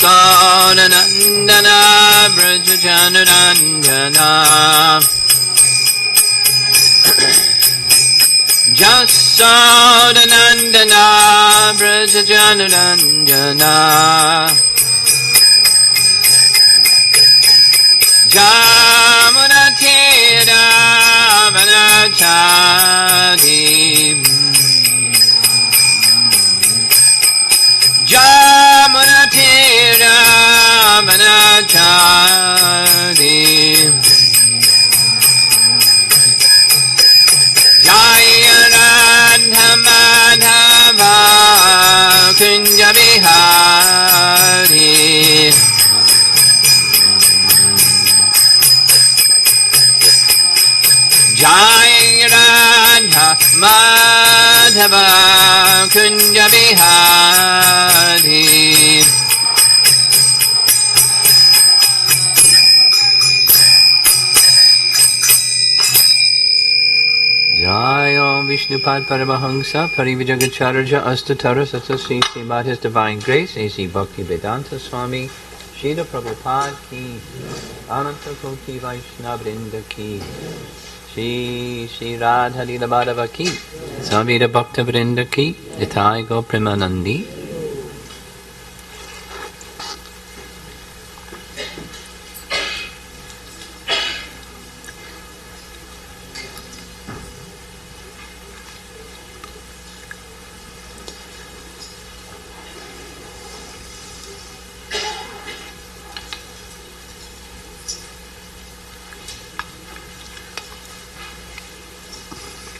Jasodanandana Brajajanarandana Jasodanandana Brajajanarandana Jamunatira Vanachadi Jamunatira Vanachadi Jaya Radha Madhava Kunja Bihari Jai Radha Madhava Kunja Bihari Jai Om Vishnupad Paramahamsa Parivijagacharya Astatara Satsasri Srimad His Divine Grace A.C. Bhakti Vedanta Swami Śrī Prabhupada Ki Ananta Koti Vaishnava Vrinda Ki Shri Radha Lila Madhava Ki Samhita Bhakta Vrinda Ki Hitā Go Premanandi.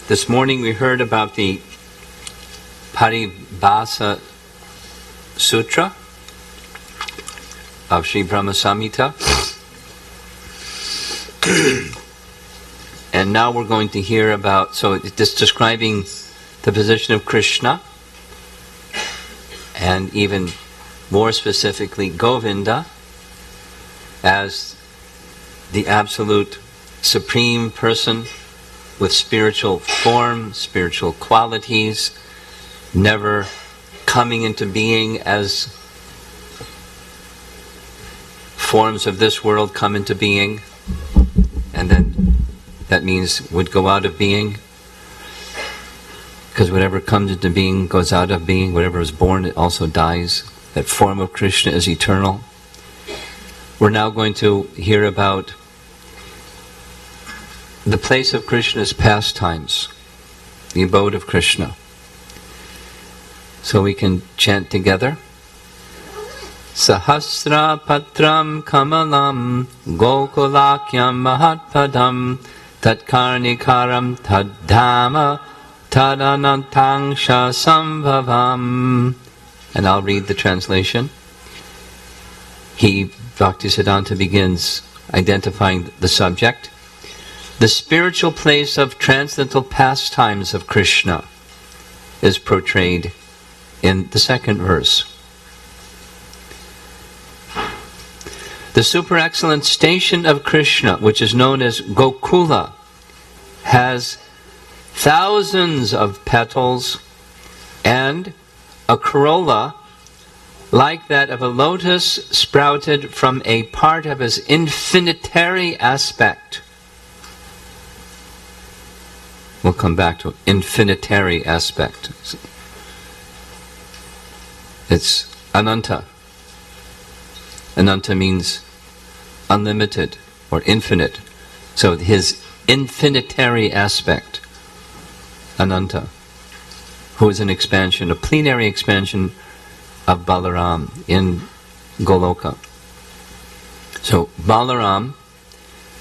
This morning we heard about the Paribhasa Sutra of Śrī Brahma-Samhita. And now we're going to hear about, so it's describing the position of Krishna, and even more specifically Govinda as the absolute supreme person with spiritual form, spiritual qualities, never coming into being as forms of this world come into being, and then that means would go out of being, because whatever comes into being goes out of being, whatever is born it also dies. That form of Krishna is eternal. We're now going to hear about the place of Krishna's pastimes, the abode of Krishna. So we can chant together. Sahasra patram kamalam gokulakyam mahatpadam tatkarnikaram taddhama tadanantangsha sambhavam. And I'll read the translation. Bhaktisiddhanta begins identifying the subject. The spiritual place of transcendental pastimes of Krishna is portrayed in the second verse. The super excellent station of Krishna, which is known as Gokula, has thousands of petals and a corolla like that of a lotus sprouted from a part of his infinitary aspect. We'll come back to infinitary aspect. It's ananta. Ananta means unlimited or infinite. So his infinitary aspect, Ananta, who is an expansion, a plenary expansion of Balaram in Goloka. So Balaram,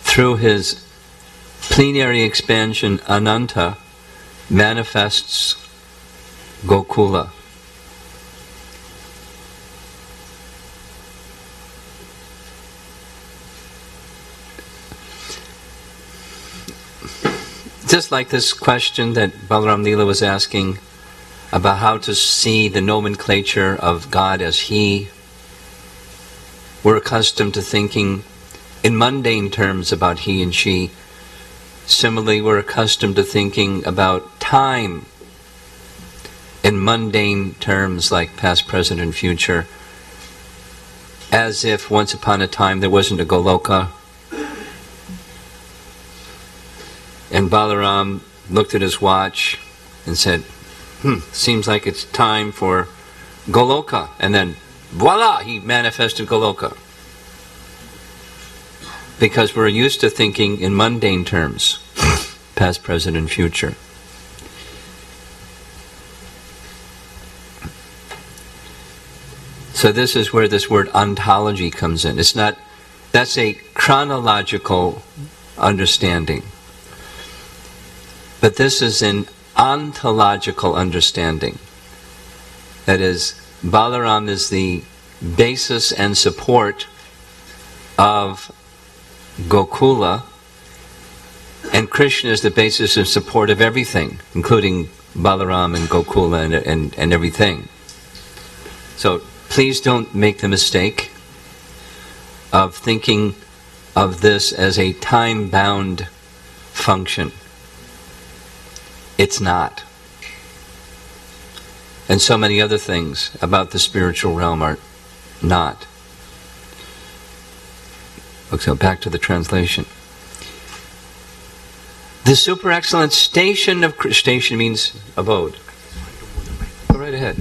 through his plenary expansion Ananta, manifests Gokula. Just like this question that Balaram Leela was asking about how to see the nomenclature of God as He, we're accustomed to thinking in mundane terms about He and She. Similarly, we're accustomed to thinking about time in mundane terms like past, present, and future. as if once upon a time there wasn't a Goloka. And Balaram looked at his watch and said, seems like it's time for Goloka. And then, voila, he manifested Goloka. Because we're used to thinking in mundane terms, past, present, and future. So this is where this word ontology comes in. It's not, that's a chronological understanding. But this is an ontological understanding. That is, Balaram is the basis and support of Gokula, and Krishna is the basis and support of everything, including Balaram and Gokula and everything. So please don't make the mistake of thinking of this as a time-bound function. It's not. And so many other things about the spiritual realm are not. Okay, so back to the translation. The super excellent station of... Station means abode. Go right ahead.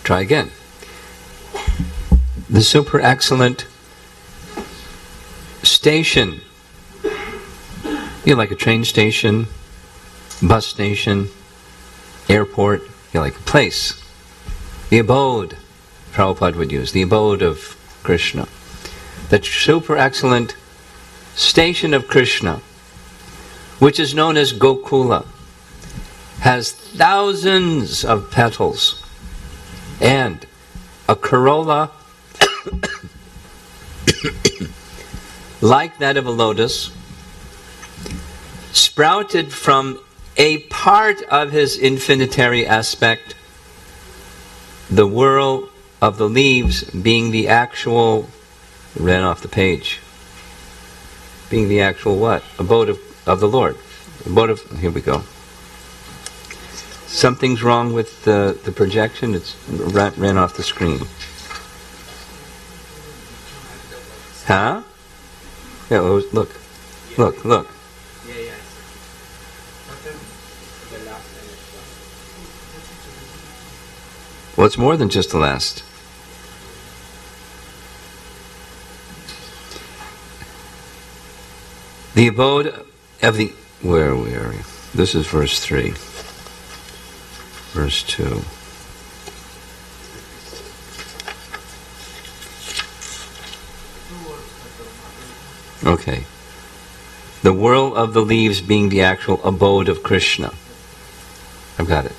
Try again. The super excellent station. You like a train station, bus station, airport, you like a place. The abode, Prabhupada would use, the abode of Krishna. The super excellent station of Krishna, which is known as Gokula, has thousands of petals and a corolla like that of a lotus, sprouted from a part of his infinitary aspect, the whirl of the leaves being the actual, ran off the page, being the actual what? Abode of the Lord. Abode of, here we go. Something's wrong with the projection, it's ran off the screen. Huh? Yeah, look. Well, it's more than just the last. The abode of the... Where are we? This is verse 3. Verse 2. Okay. The whirl of the leaves being the actual abode of Krishna. I've got it.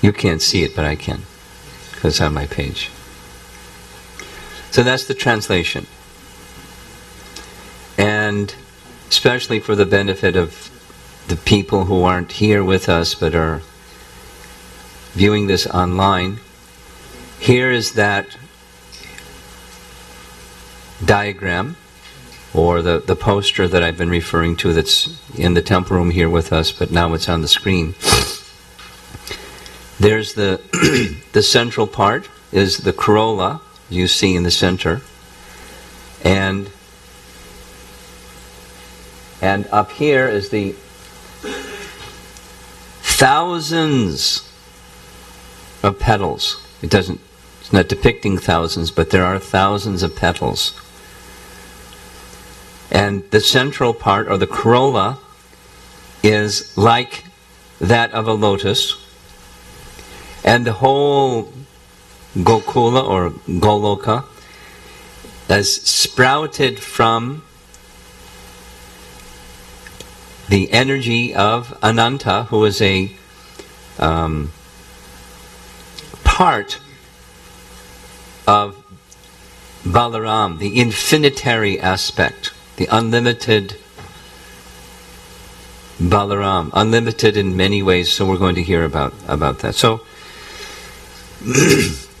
You can't see it, but I can, because it's on my page. So that's the translation. And especially for the benefit of the people who aren't here with us but are viewing this online, here is that diagram, or the poster that I've been referring to that's in the temple room here with us, but now it's on the screen. There's the the central part is the corolla, you see in the center, and up here is the thousands of petals. It's not depicting thousands, but there are thousands of petals. And the central part, or the corolla, is like that of a lotus. And the whole Gokula, or Goloka, is sprouted from the energy of Ananta, who is a part of Balaram, the infinitary aspect, the unlimited Balaram, unlimited in many ways, so we're going to hear about that. So,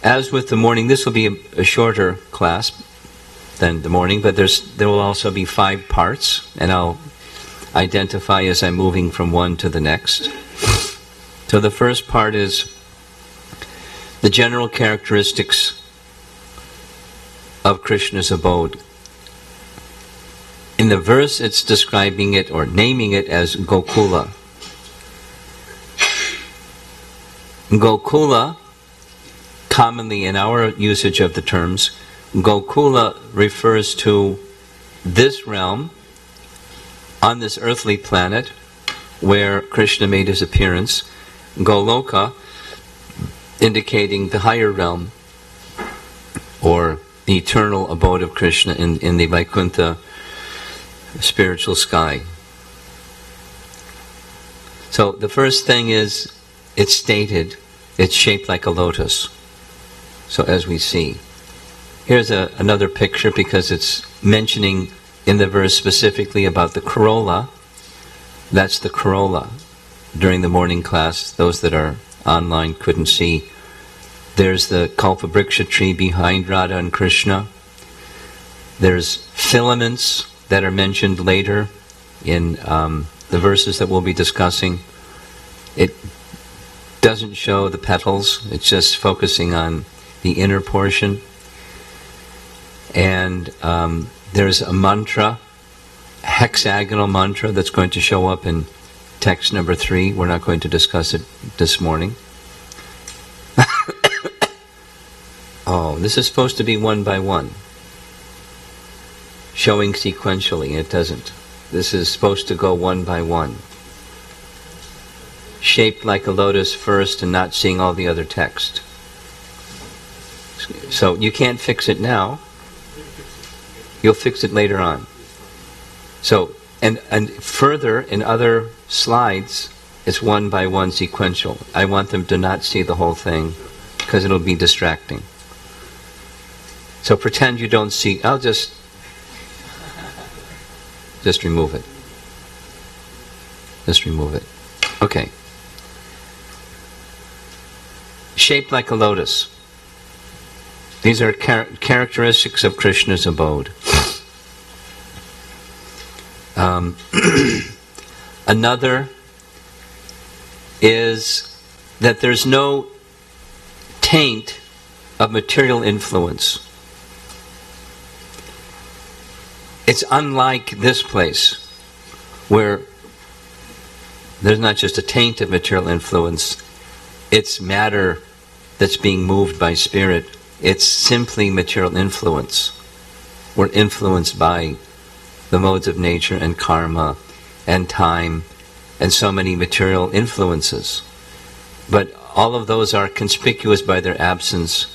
as with the morning, this will be a shorter class than the morning, but there will also be 5 parts, and I'll identify as I'm moving from one to the next. So the first part is the general characteristics of Krishna's abode. In the verse it's describing it or naming it as Gokula. Gokula, commonly in our usage of the terms, Gokula refers to this realm on this earthly planet where Krishna made his appearance. Goloka indicating the higher realm or the eternal abode of Krishna in the Vaikuntha spiritual sky. So the first thing is, it's stated, it's shaped like a lotus. So as we see, here's another picture because it's mentioning in the verse specifically about the corolla. That's the corolla. During the morning class, those that are online couldn't see. There's the Kalpavriksha tree behind Radha and Krishna. There's filaments that are mentioned later in the verses that we'll be discussing. It doesn't show the petals, it's just focusing on the inner portion. And there's a mantra, hexagonal mantra, that's going to show up in text number 3. We're not going to discuss it this morning. Oh, this is supposed to be one by one, showing sequentially. It doesn't. This is supposed to go one by one. Shaped like a lotus first and not seeing all the other text. So you can't fix it now. You'll fix it later on. So, and further in other slides, it's one by one sequential. I want them to not see the whole thing because it'll be distracting. So pretend you don't see. I'll just remove it. Just remove it. Okay. Shaped like a lotus. These are characteristics of Krishna's abode. Another is that there's no taint of material influence. It's unlike this place where there's not just a taint of material influence, it's matter that's being moved by spirit. It's simply material influence. We're influenced by the modes of nature and karma and time and so many material influences. But all of those are conspicuous by their absence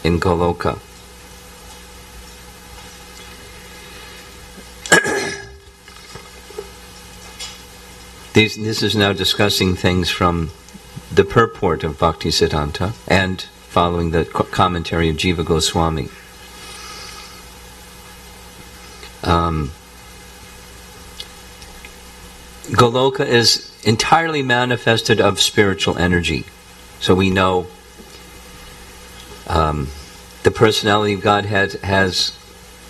in Goloka. This is now discussing things from the purport of Bhaktisiddhanta and following the commentary of Jiva Goswami. Goloka is entirely manifested of spiritual energy. So we know the personality of God has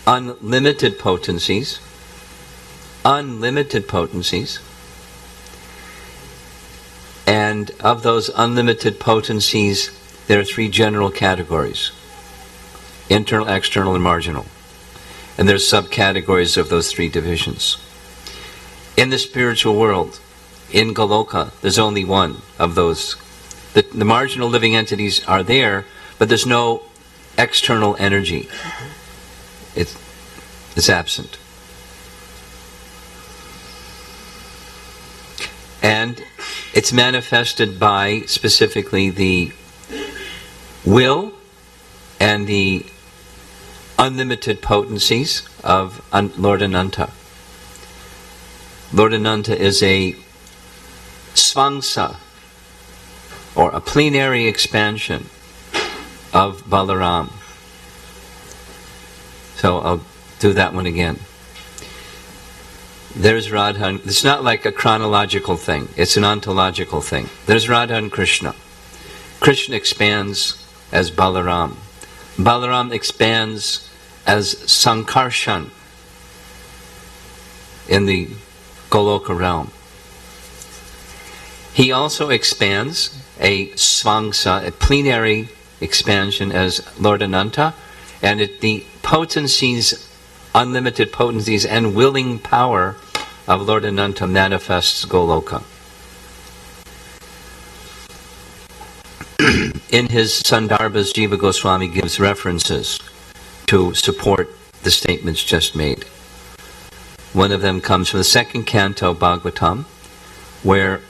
unlimited potencies. Unlimited potencies. And of those unlimited potencies, there are 3 general categories: internal, external, and marginal. And there's subcategories of those 3 divisions. In the spiritual world, in Goloka, there's only one of those. The marginal living entities are there, but there's no external energy. It's absent. And it's manifested by specifically the will and the unlimited potencies of Lord Ananta. Lord Ananta is a svangsa, or a plenary expansion of Balaram. So I'll do that one again. There's Radha. It's not like a chronological thing. It's an ontological thing. There's Radha and Krishna. Krishna expands as Balaram. Balaram expands as Sankarshan in the Goloka realm. He also expands a svangsa, a plenary expansion as Lord Ananta, and the potencies, unlimited potencies and willing power of Lord Ananta manifests Goloka. In his Sandarbhas, Jiva Goswami gives references to support the statements just made. One of them comes from the second canto, Bhagavatam, where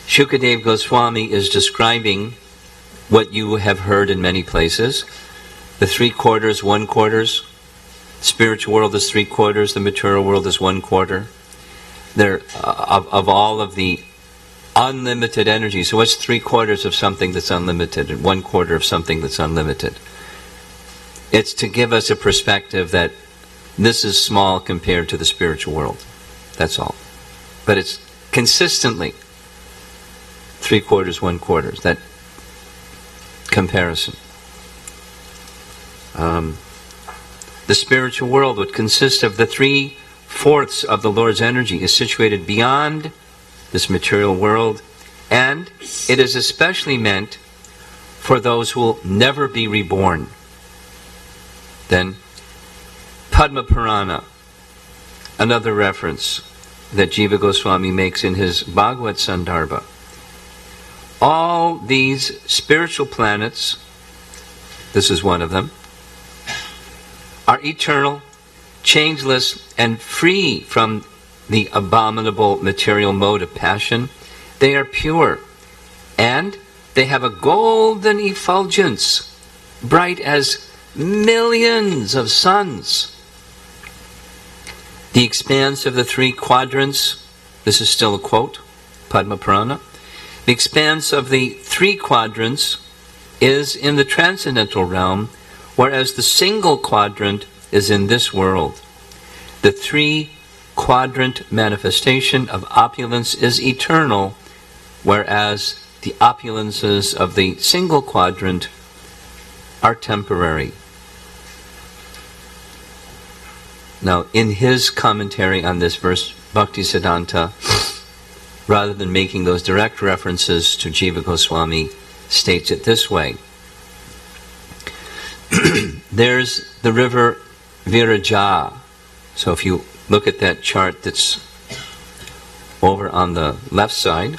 Shukadev Goswami is describing what you have heard in many places. The 3/4, 1/4. Spiritual world is 3/4, the material world is 1/4. There, of all of the unlimited energy. So what's 3/4 of something that's unlimited and 1/4 of something that's unlimited? It's to give us a perspective that this is small compared to the spiritual world. That's all. But it's consistently 3/4, 1/4. That comparison. The spiritual world would consist of the 3/4 of the Lord's energy is situated beyond this material world, and it is especially meant for those who will never be reborn. Then, Padma Purana, another reference that Jiva Goswami makes in his Bhagavad Sandarbha. All these spiritual planets, this is one of them, are eternal, changeless, and free from the abominable material mode of passion. They are pure, and they have a golden effulgence, bright as millions of suns. The expanse of the 3 quadrants, this is still a quote, Padma Purana, the expanse of the 3 quadrants is in the transcendental realm, whereas the single quadrant is in this world. The 3-quadrant manifestation of opulence is eternal, whereas the opulences of the single quadrant are temporary. Now, in his commentary on this verse, Bhaktisiddhanta, rather than making those direct references to Jiva Goswami, states it this way. There's the river Viraja. So if you look at that chart that's over on the left side,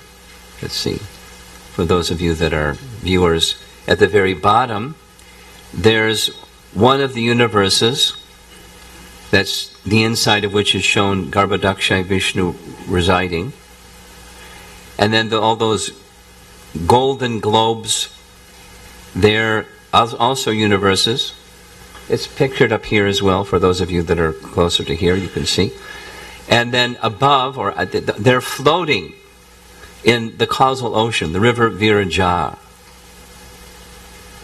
let's see, for those of you that are viewers, at the very bottom, there's one of the universes, that's the inside of which is shown Garbhodakshay Vishnu residing. And then all those golden globes, they're also universes. It's pictured up here as well, for those of you that are closer to here, you can see. And then above, or they're floating in the causal ocean, the river Viraja.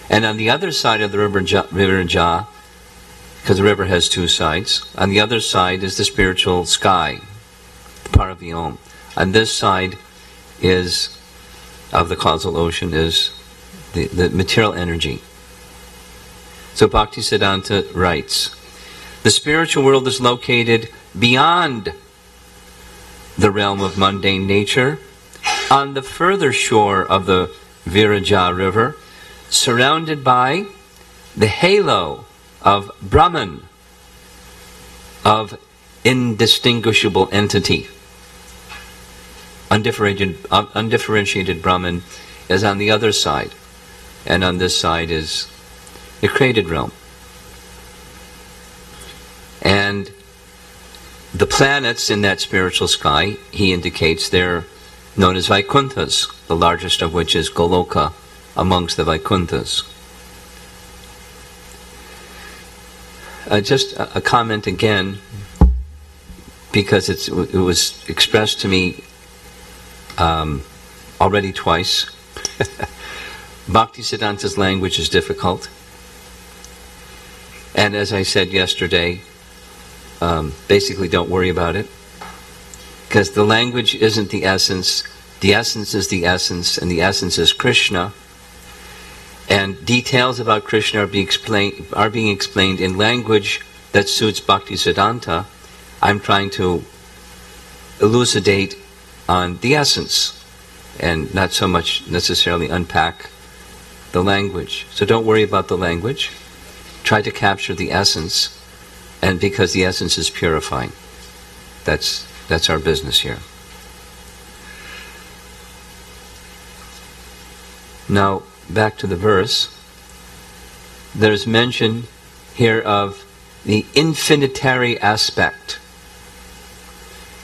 And on the other side of the river Viraja, because the river has 2 sides, on the other side is the spiritual sky, Paravyom. On this side is, of the causal ocean, is the material energy. So Bhaktisiddhanta writes, the spiritual world is located beyond the realm of mundane nature, on the further shore of the Viraja river, surrounded by the halo of Brahman, of indistinguishable entity. Undifferentiated Brahman is on the other side, and on this side is the created realm. And the planets in that spiritual sky, he indicates, they're known as Vaikunthas, the largest of which is Goloka amongst the Vaikunthas. Just a comment again, because it was expressed to me already twice. Bhaktisiddhanta's language is difficult. And as I said yesterday, basically don't worry about it. Because the language isn't the essence is the essence, and the essence is Krishna. And details about Krishna are being explained in language that suits Bhakti Siddhanta, I'm trying to elucidate on the essence and not so much necessarily unpack the language. So don't worry about the language. Try to capture the essence, and because the essence is purifying. That's our business here. Now, back to the verse. There's mention here of the infinitary aspect.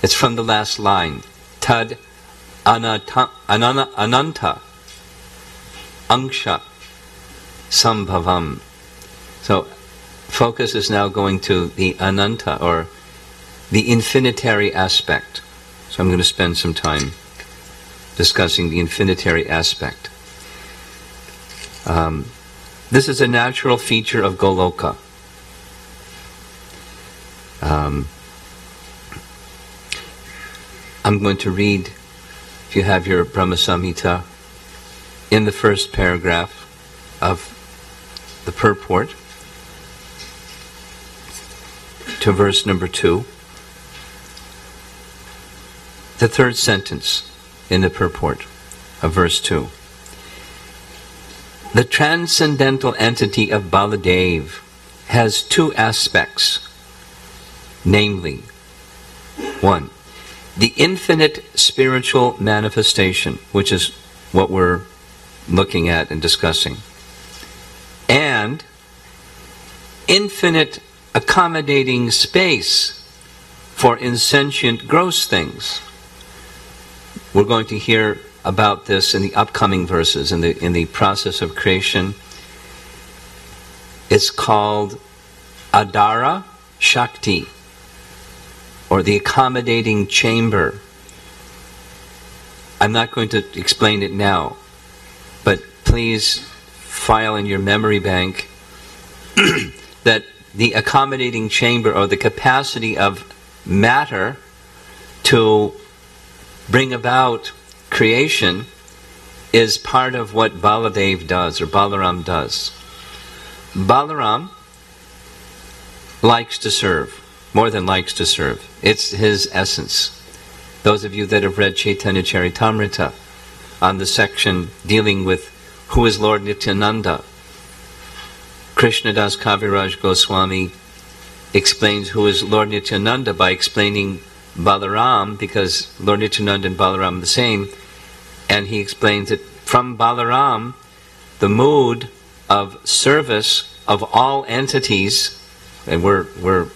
It's from the last line. Tad ananta angsha sambhavam. So, focus is now going to the ananta, or the infinitary aspect. So I'm going to spend some time discussing the infinitary aspect. This is a natural feature of Goloka. I'm going to read, if you have your Brahma Samhita, in the first paragraph of the purport to verse number 2. The third sentence in the purport of verse 2. The transcendental entity of Baladev has two aspects, namely, 1, the infinite spiritual manifestation, which is what we're looking at and discussing, and infinite accommodating space for insentient gross things. We're going to hear about this in the upcoming verses, in the process of creation. It's called Adara Shakti, or the accommodating chamber. I'm not going to explain it now, but please file in your memory bank that the accommodating chamber, or the capacity of matter to bring about creation, is part of what Baladev does, or Balaram does. Balaram likes to serve, more than likes to serve. It's his essence. Those of you that have read Chaitanya Charitamrita, on the section dealing with who is Lord Nityananda, Krishnadas Kaviraj Goswami explains who is Lord Nityananda by explaining Balaram, because Lord Nityananda and Balaram are the same, and he explains that from Balaram, the mood of service of all entities, and we're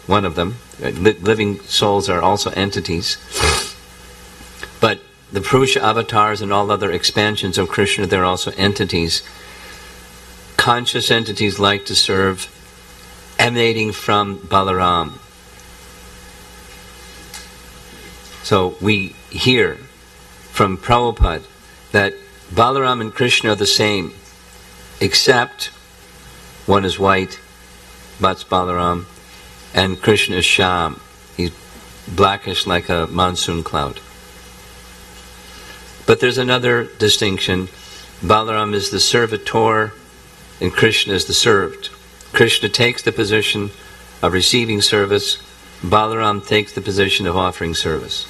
one of them, living souls are also entities, but the Purusha avatars and all other expansions of Krishna, they're also entities. Conscious entities like to serve, emanating from Balaram. So we hear from Prabhupada that Balaram and Krishna are the same, except one is white, that's Balaram, and Krishna is Sham. He's blackish like a monsoon cloud. But there's another distinction. Balaram is the servitor, and Krishna is the served. Krishna takes the position of receiving service. Balaram takes the position of offering service.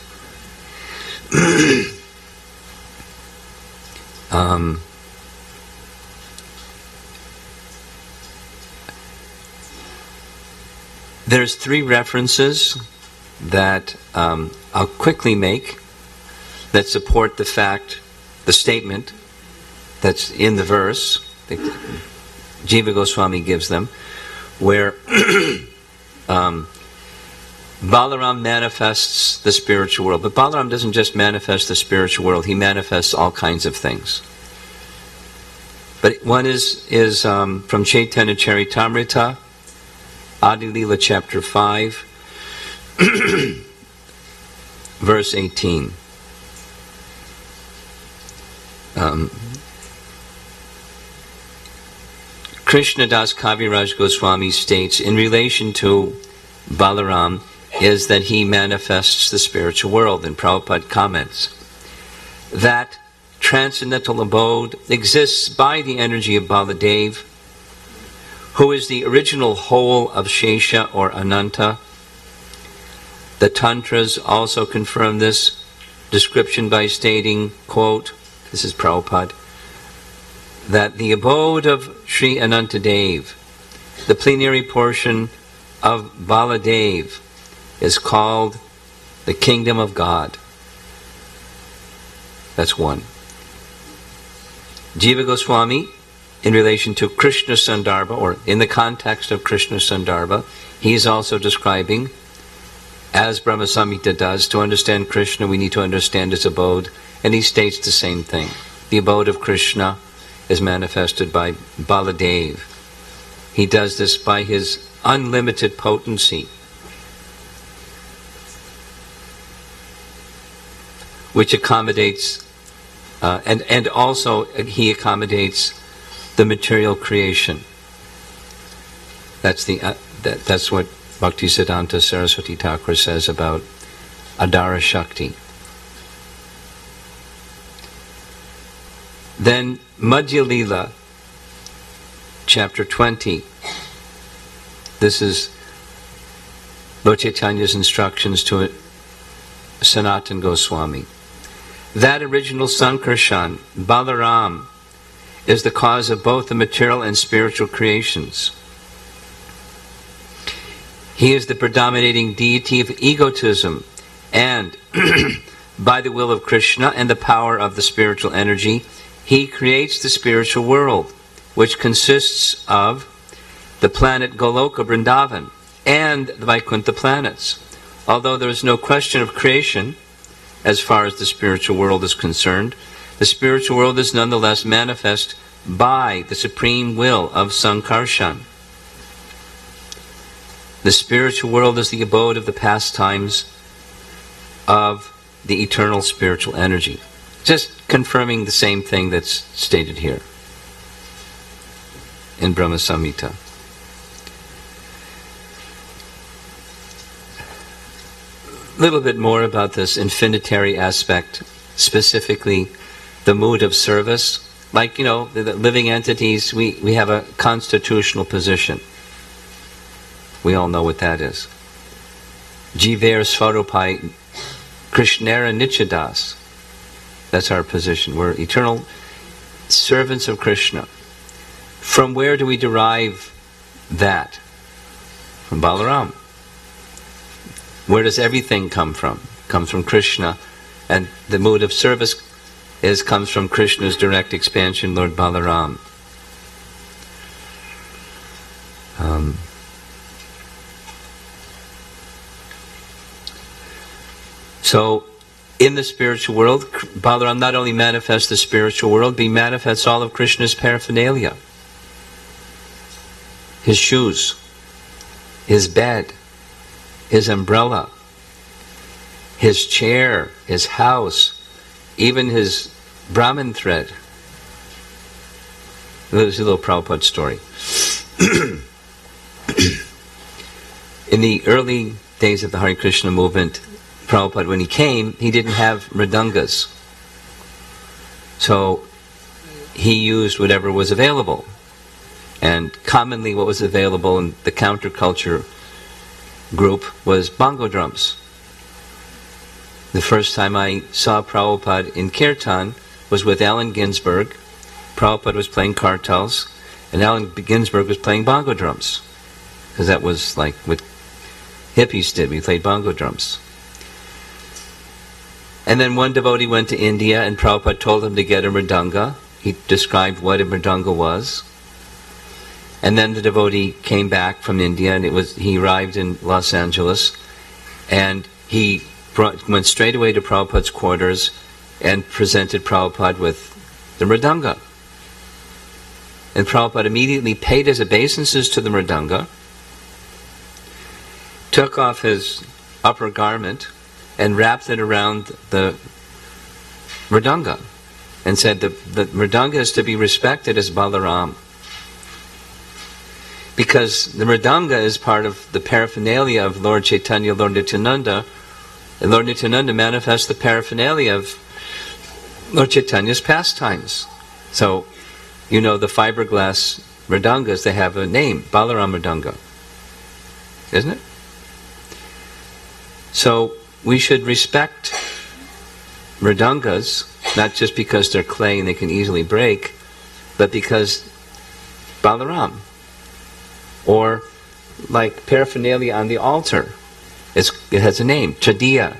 There's 3 references that I'll quickly make that support the statement that's in the verse. Jiva Goswami gives them, where Balaram manifests the spiritual world. But Balaram doesn't just manifest the spiritual world, he manifests all kinds of things. But one is from Chaitanya Charitamrita, Adi Lila chapter 5, verse 18. Krishnadas Kaviraj Goswami states, in relation to Balaram, is that he manifests the spiritual world. And Prabhupada comments that transcendental abode exists by the energy of Baladev, who is the original whole of Shesha or Ananta. The Tantras also confirm this description by stating, quote, this is Prabhupada, that the abode of Sri Anantadev, the plenary portion of Baladev, is called the kingdom of God. That's one. Jiva Goswami, in relation to Krishna Sandarbha, or in the context of Krishna Sandarbha, he is also describing, as Brahma Samhita does, to understand Krishna we need to understand his abode, and he states the same thing. The abode of Krishna is manifested by Baladev. He does this by his unlimited potency, which accommodates, and also he accommodates the material creation. That's what Bhaktisiddhanta Saraswati Thakur says about Adara Shakti. Then Madhya Lila, chapter 20. This is Lord Chaitanya's instructions to Sanatana Goswami. That original Sankarshan, Balaram, is the cause of both the material and spiritual creations. He is the predominating deity of egotism, and by the will of Krishna and the power of the spiritual energy, he creates the spiritual world, which consists of the planet Goloka Vrindavan and the Vaikuntha planets. Although there is no question of creation, as far as the spiritual world is concerned, the spiritual world is nonetheless manifest by the supreme will of Sankarshan. The spiritual world is the abode of the pastimes of the eternal spiritual energy. Just confirming the same thing that's stated here in Brahma Samhita. A little bit more about this infinitary aspect, specifically the mood of service. Like, the living entities, we have a constitutional position. We all know what that is. Jiver Svarupai Krishnera Nichadas. That's our position. We're eternal servants of Krishna. From where do we derive that? From Balaram. Where does everything come from? It comes from Krishna. And the mood of service comes from Krishna's direct expansion, Lord Balaram. So, in the spiritual world, Balaram not only manifests the spiritual world, but he manifests all of Krishna's paraphernalia. His shoes, his bed, his umbrella, his chair, his house, even his Brahmin thread. There's a little Prabhupada story. In the early days of the Hare Krishna movement, Prabhupada, when he came, he didn't have mridangas. So he used whatever was available. And commonly what was available in the counterculture group was bongo drums. The first time I saw Prabhupada in Kirtan was with Allen Ginsberg. Prabhupada was playing kartals, and Allen Ginsberg was playing bongo drums. Because that was like what hippies did, we played bongo drums. And then one devotee went to India, and Prabhupada told him to get a mridanga. He described what a mridanga was. And then the devotee came back from India, and he arrived in Los Angeles, and he went straight away to Prabhupada's quarters and presented Prabhupada with the mridanga. And Prabhupada immediately paid his obeisances to the mridanga, took off his upper garment, and wrapped it around the mridanga, and said the mridanga is to be respected as Balaram. Because the mridanga is part of the paraphernalia of Lord Chaitanya, Lord Nityananda, and Lord Nityananda manifests the paraphernalia of Lord Chaitanya's pastimes. So, the fiberglass mridangas, they have a name, Balaram Mridanga. Isn't it? So we should respect mridangas, not just because they're clay and they can easily break, but because Balaram. Or like paraphernalia on the altar. It has a name, Chadiya.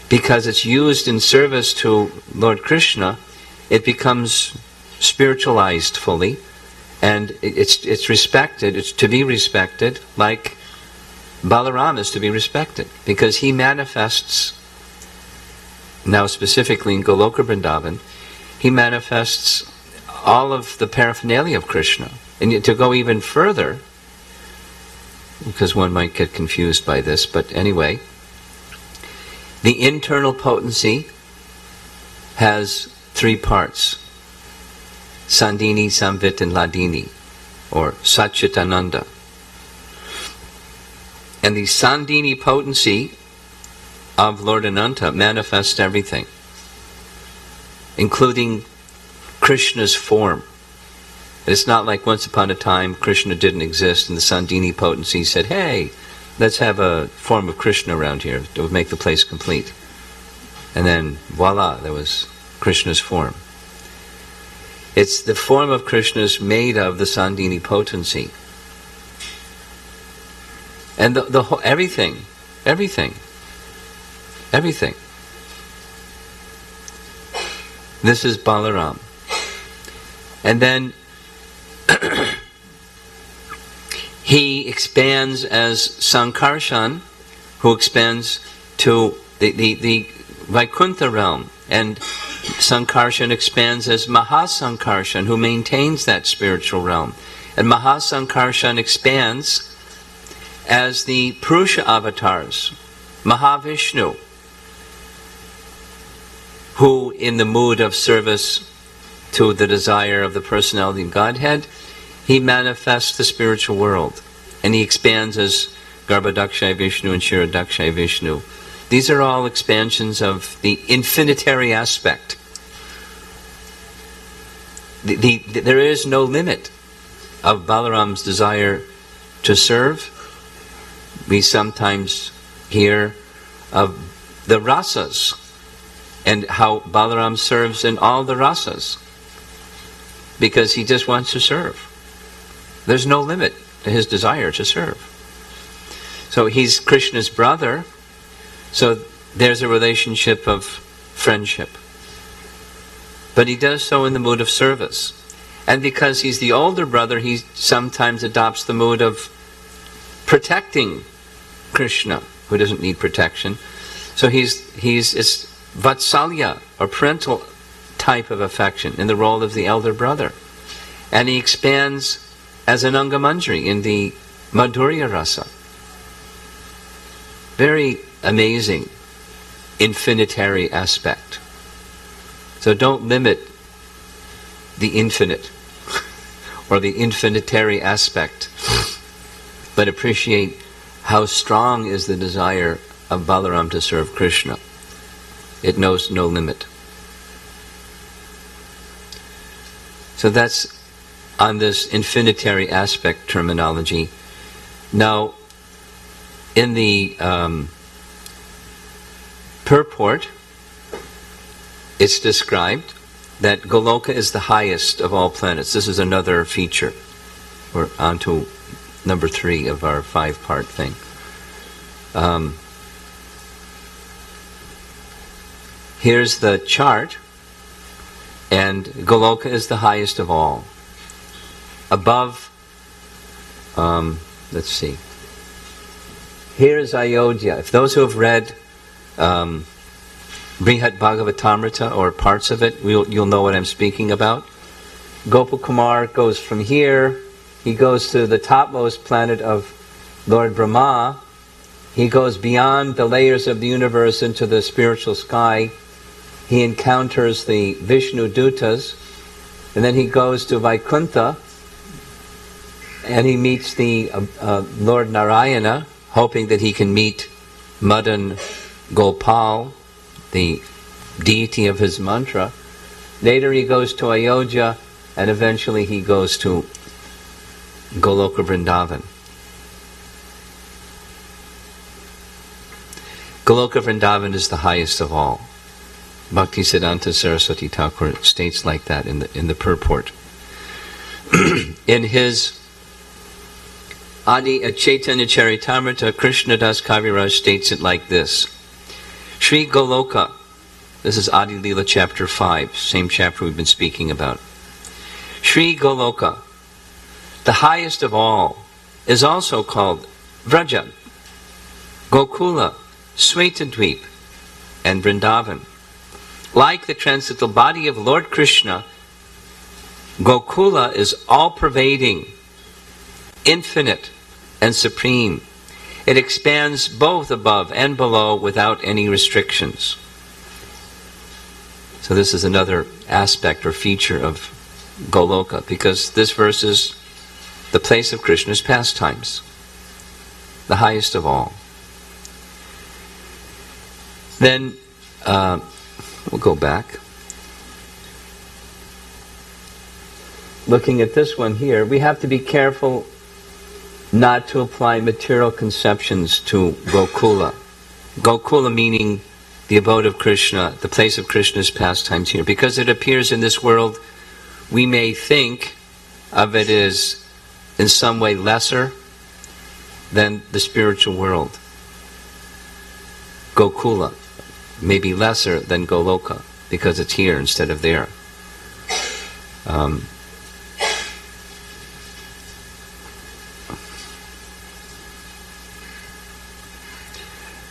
Because it's used in service to Lord Krishna, it becomes spiritualized fully, and it's respected, it's to be respected, like Balaram is to be respected, because he manifests, now specifically in Goloka Vrindavan, he manifests all of the paraphernalia of Krishna. And to go even further, because one might get confused by this, but anyway, the internal potency has three parts: Sandini, Samvit, and Ladini, or Satchitananda. And the Sandini potency of Lord Ananta manifests everything, including Krishna's form. It's not like once upon a time Krishna didn't exist and the Sandini potency said, hey, let's have a form of Krishna around here to make the place complete. And then, voila, there was Krishna's form. It's the form of Krishna's made of the Sandini potency. And the whole, everything. This is Balaram. And then he expands as Sankarshan, who expands to the Vaikuntha realm, and Sankarshan expands as Mahasankarshan, who maintains that spiritual realm. And Mahasankarshan expands as the Purusha avatars, Mahavishnu, who in the mood of service to the desire of the personality of Godhead, he manifests the spiritual world, and he expands as Garbhodakshaya Vishnu and Kshirodakshaya Vishnu. These are all expansions of the infinitary aspect. There is no limit of Balaram's desire to serve. We sometimes hear of the rasas and how Balaram serves in all the rasas, because he just wants to serve. There's no limit to his desire to serve. So he's Krishna's brother, so there's a relationship of friendship. But he does so in the mood of service. And because he's the older brother, he sometimes adopts the mood of protecting Krishna, who doesn't need protection. So it's Vatsalya, or parental type of affection, in the role of the elder brother. And he expands as an Angamanjari in the Madhurya Rasa. Very amazing infinitary aspect. So don't limit the infinite or the infinitary aspect, but appreciate how strong is the desire of Balaram to serve Krishna. It knows no limit. So that's on this infinitary aspect terminology. Now, in the purport, it's described that Goloka is the highest of all planets. This is another feature. We're on to number 3 of our 5-part thing. Here's the chart, and Goloka is the highest of all. Above, let's see. Here's Ayodhya. If those who have read Brihat Bhagavatamrita or parts of it, you'll know what I'm speaking about. Gopakumar goes from here. He goes to the topmost planet of Lord Brahma. He goes beyond the layers of the universe into the spiritual sky. He encounters the Vishnu Dutas, and then he goes to Vaikuntha, and he meets the Lord Narayana, hoping that he can meet Madan Gopal, the deity of his mantra. Later he goes to Ayodhya, and eventually he goes to Goloka Vrindavan. Goloka Vrindavan is the highest of all. Bhaktisiddhanta Saraswati Thakur states like that in the purport. In his Adi Chaitanya Charitamrita, Krishnadas Kaviraj states it like this. Śrī Goloka, this is Adi Lila chapter 5, same chapter we've been speaking about. Śrī Goloka, the highest of all, is also called Vraja, Gokula, Svetadweep, and Vrindavan. Like the transcendental body of Lord Krishna, Gokula is all-pervading, infinite, and supreme. It expands both above and below without any restrictions. So this is another aspect or feature of Goloka, because this verse is the place of Krishna's pastimes, the highest of all. Then we'll go back. Looking at this one here, we have to be careful not to apply material conceptions to Gokula. Gokula meaning the abode of Krishna, the place of Krishna's pastimes here. Because it appears in this world, we may think of it as in some way lesser than the spiritual world. Gokula may be lesser than Goloka because it's here instead of there.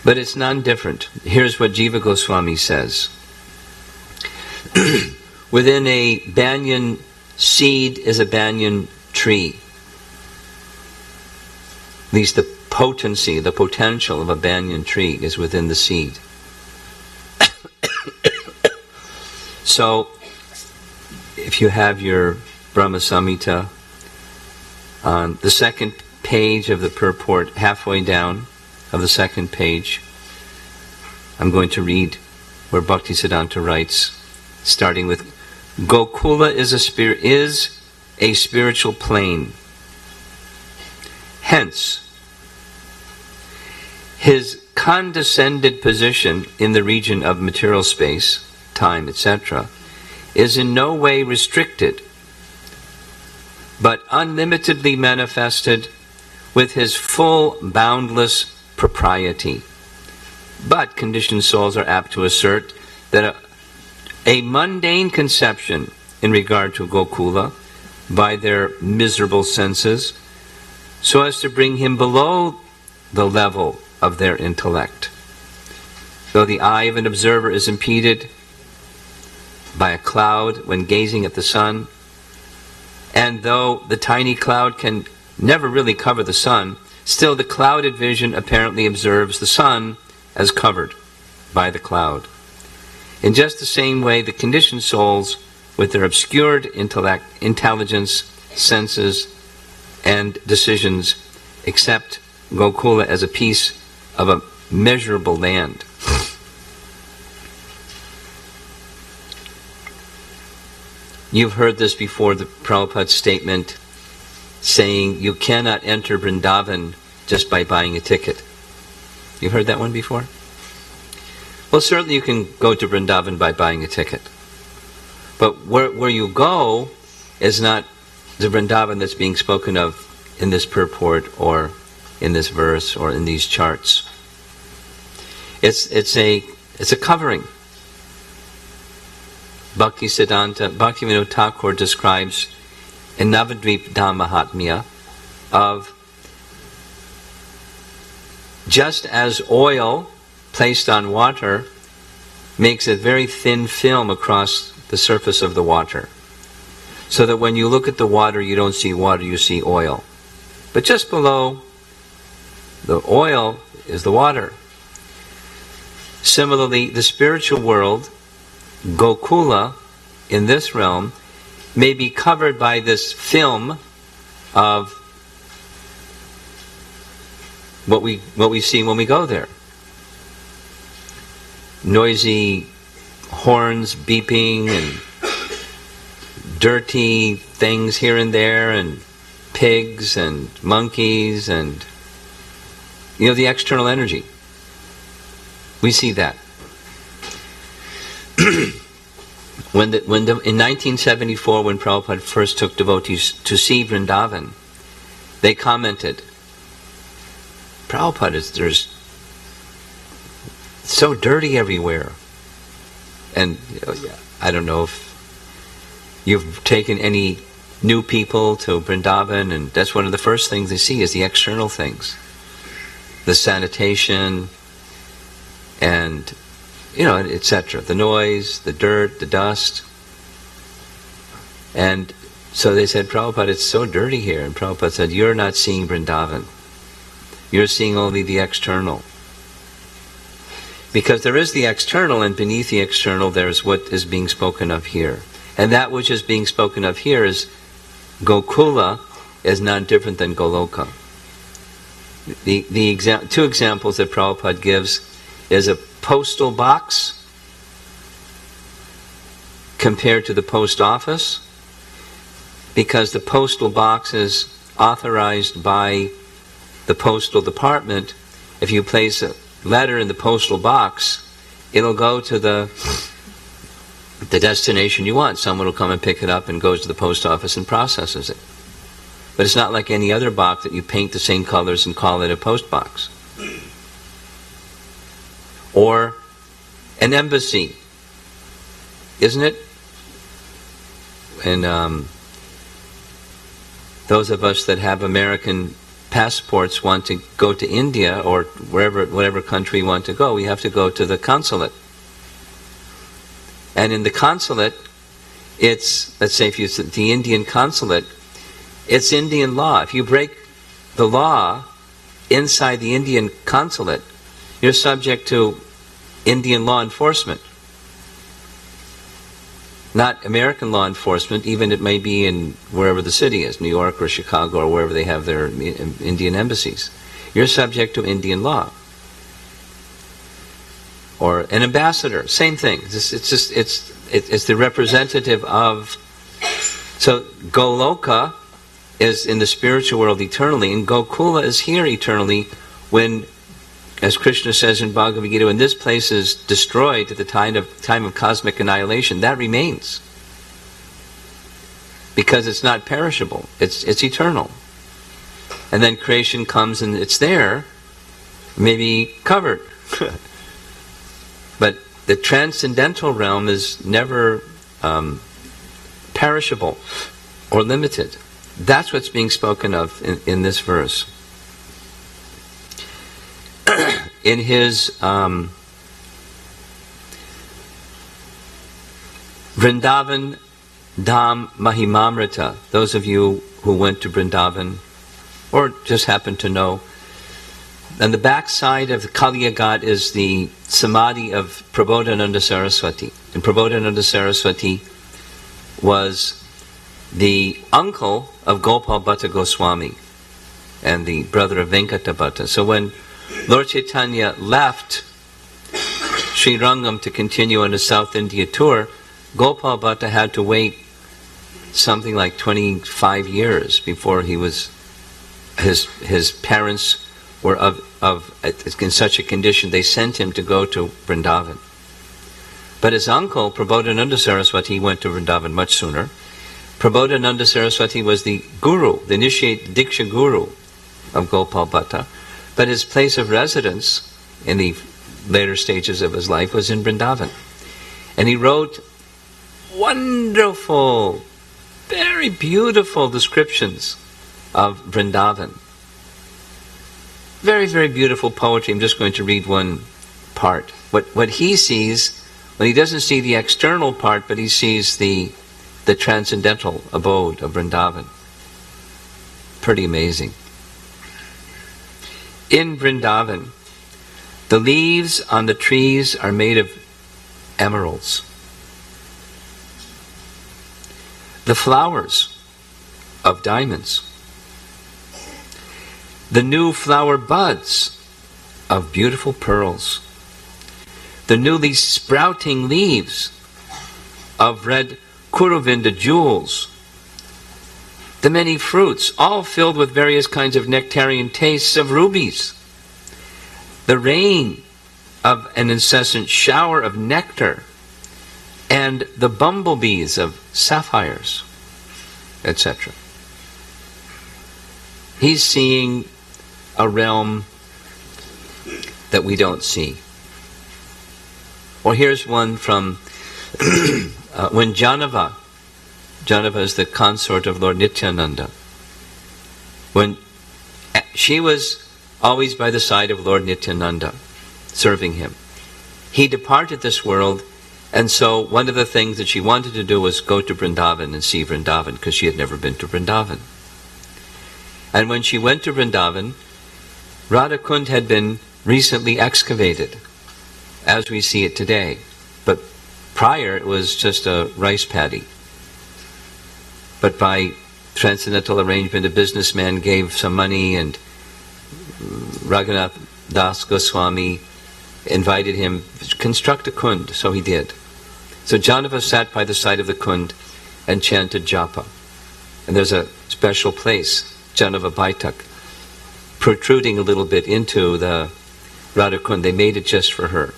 But it's non-different. Here's what Jiva Goswami says. Within a banyan seed is a banyan tree. At least the potency, the potential of a banyan tree is within the seed. So, if you have your Brahma Samhita, on the second page of the purport, halfway down of the second page, I'm going to read where Bhaktisiddhanta writes, starting with, Gokula is a spiritual plane. Hence, his condescended position in the region of material space, time, etc., is in no way restricted, but unlimitedly manifested with his full boundless propriety. But conditioned souls are apt to assert that a mundane conception in regard to Gokula by their miserable senses, so as to bring him below the level of their intellect. Though the eye of an observer is impeded by a cloud when gazing at the sun, and though the tiny cloud can never really cover the sun, still the clouded vision apparently observes the sun as covered by the cloud. In just the same way, the conditioned souls, with their obscured intelligence, senses, and decisions, accept Gokula as a piece of a measurable land. You've heard this before, the Prabhupada's statement saying you cannot enter Vrindavan just by buying a ticket. You've heard that one before? Well, certainly you can go to Vrindavan by buying a ticket. But where you go is not the Vrindavan that's being spoken of in this purport or in this verse or in these charts. It's a covering. Bhaktivinoda Thakur describes in Navadvip Dhammahatmya of just as oil placed on water makes a very thin film across the surface of the water, so that when you look at the water, you don't see water, you see oil. But just below the oil is the water. Similarly, the spiritual world, Gokula, in this realm, may be covered by this film of what we see when we go there. Noisy horns beeping and dirty things here and there, and pigs and monkeys, and the external energy. We see that. In 1974, when Prabhupada first took devotees to see Vrindavan, they commented, Prabhupada, there's so dirty everywhere. And I don't know if you've taken any new people to Vrindavan, and that's one of the first things they see is the external things. The sanitation, and etc. The noise, the dirt, the dust. And so they said, Prabhupada, it's so dirty here. And Prabhupada said, you're not seeing Vrindavan. You're seeing only the external. Because there is the external, and beneath the external there's what is being spoken of here. And that which is being spoken of here is Gokula is not different than Goloka. The two examples that Prabhupada gives is a postal box compared to the post office, because the postal box is authorized by the postal department. If you place a letter in the postal box, it'll go to the destination you want. Someone will come and pick it up and goes to the post office and processes it. But it's not like any other box that you paint the same colors and call it a post box. Or an embassy, isn't it? And those of us that have American passports want to go to India or whatever country we want to go, we have to go to the consulate. And in the consulate, it's, let's say if you the Indian consulate, it's Indian law. If you break the law inside the Indian consulate, you're subject to Indian law enforcement. Not American law enforcement, even it may be in wherever the city is, New York or Chicago or wherever they have their Indian embassies. You're subject to Indian law. Or an ambassador, same thing. It's the representative of. So Goloka is in the spiritual world eternally, and Gokula is here eternally. When, as Krishna says in Bhagavad Gita, when this place is destroyed at the time of cosmic annihilation, that remains, because it's not perishable. It's eternal. And then creation comes and it's there, maybe covered. But the transcendental realm is never perishable or limited. That's what's being spoken of in this verse. In his Vrindavan Dham Mahimamrita, those of you who went to Vrindavan or just happen to know, on the back side of the Kali Ghat is the Samadhi of Prabodhananda Saraswati. And Prabodhananda Saraswati was the uncle of Gopal Bhatta Goswami and the brother of Venkata Bhatta. So when Lord Chaitanya left Sri Rangam to continue on the South India tour, Gopal Bhatta had to wait something like 25 years before he was, his parents were in such a condition they sent him to go to Vrindavan. But his uncle, Prabodhananda Saraswati, went to Vrindavan much sooner. Prabodhananda Saraswati was the guru, the initiate Diksha guru of Gopal Bhatta. But his place of residence in the later stages of his life was in Vrindavan. And he wrote wonderful, very beautiful descriptions of Vrindavan. Very, very beautiful poetry. I'm just going to read one part. What he sees, when he doesn't see the external part, but he sees the transcendental abode of Vrindavan. Pretty amazing. In Vrindavan, the leaves on the trees are made of emeralds. The flowers of diamonds. The new flower buds of beautiful pearls. The newly sprouting leaves of red Kuruvinda jewels, the many fruits, all filled with various kinds of nectarian tastes of rubies, the rain of an incessant shower of nectar, and the bumblebees of sapphires, etc. He's seeing a realm that we don't see. Or here's one from when Janava is the consort of Lord Nityananda, when she was always by the side of Lord Nityananda, serving him. He departed this world, and so one of the things that she wanted to do was go to Vrindavan and see Vrindavan, because she had never been to Vrindavan. And when she went to Vrindavan, Radhakund had been recently excavated, as we see it today. But prior it was just a rice paddy. But by transcendental arrangement, a businessman gave some money, and Raghunath Das Goswami invited him to construct a kund, so he did. So Janava sat by the side of the kund and chanted japa. And there's a special place, Janava Baitak, protruding a little bit into the Radha Kund. They made it just for her.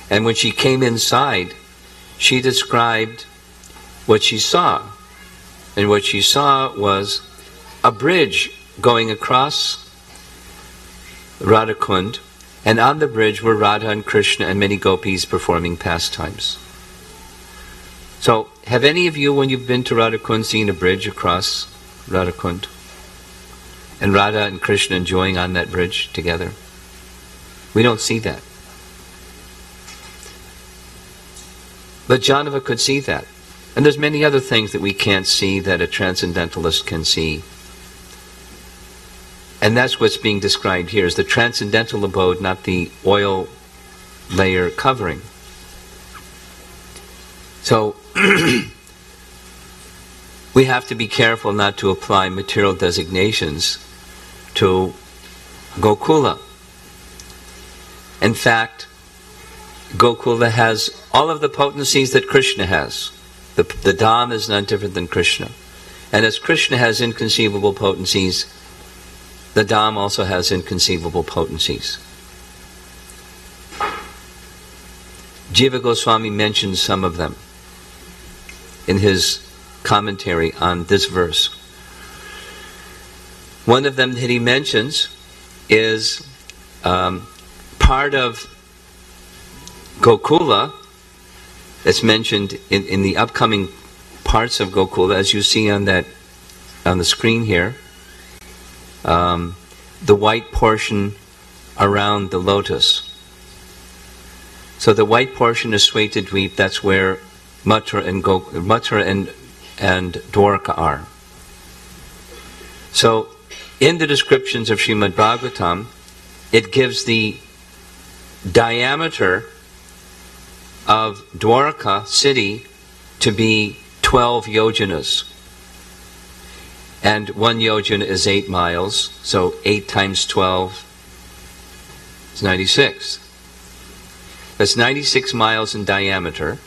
And when she came inside, she described what she saw. And what she saw was a bridge going across Radha Kund, and on the bridge were Radha and Krishna and many gopis performing pastimes. So, have any of you, when you've been to Radha Kund, seen a bridge across Radha Kund? And Radha and Krishna enjoying on that bridge together? We don't see that. But Janava could see that. And there's many other things that we can't see that a transcendentalist can see. And that's what's being described here, is the transcendental abode, not the oil layer covering. So, we have to be careful not to apply material designations to Gokula. In fact, Gokula has all of the potencies that Krishna has. The Dham is none different than Krishna. And as Krishna has inconceivable potencies, the Dham also has inconceivable potencies. Jiva Goswami mentions some of them in his commentary on this verse. One of them that he mentions is part of Gokula that's mentioned in the upcoming parts of Gokula, as you see on the screen here. The white portion around the lotus. So the white portion is Svetadweep. That's where Mathura and Dwarka are. So in the descriptions of Srimad Bhagavatam, it gives the diameter of Dwarka city to be 12 yojanas. And 1 yojana is 8 miles, so 8 times 12 is 96. That's 96 miles in diameter.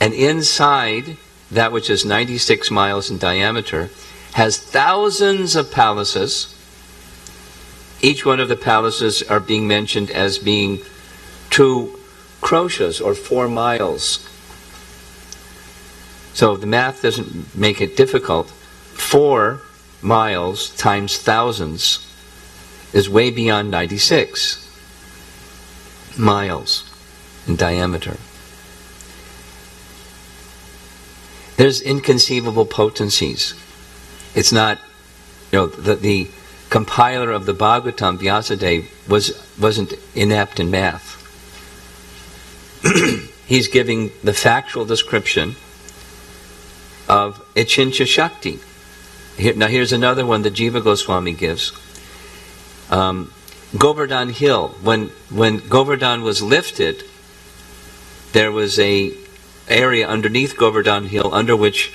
And inside that which is 96 miles in diameter has thousands of palaces. Each one of the palaces are being mentioned as being 2 kroshas, or 4 miles. So the math doesn't make it difficult. 4 miles times thousands is way beyond 96 miles in diameter. There's inconceivable potencies. It's not, the compiler of the Bhagavatam, Vyasadeva, wasn't inept in math. He's giving the factual description of Ichincha Shakti. Now here's another one that Jiva Goswami gives. Govardhan Hill. When Govardhan was lifted, there was a area underneath Govardhan Hill under which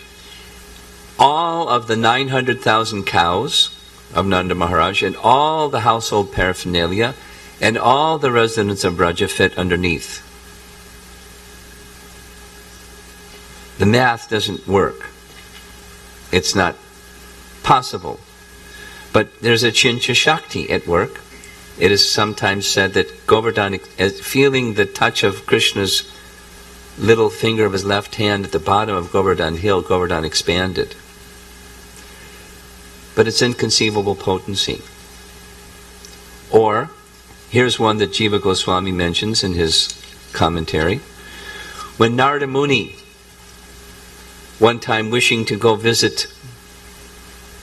all of the 900,000 cows of Nanda Maharaj and all the household paraphernalia and all the residents of Braja fit underneath. the math doesn't work. It's not possible. But there's a Chincha Shakti at work. It is sometimes said that Govardhan, feeling the touch of Krishna's little finger of his left hand at the bottom of Govardhan Hill, Govardhan expanded. But it's inconceivable potency. Or, here's one that Jiva Goswami mentions in his commentary. When Narada Muni, one time wishing to go visit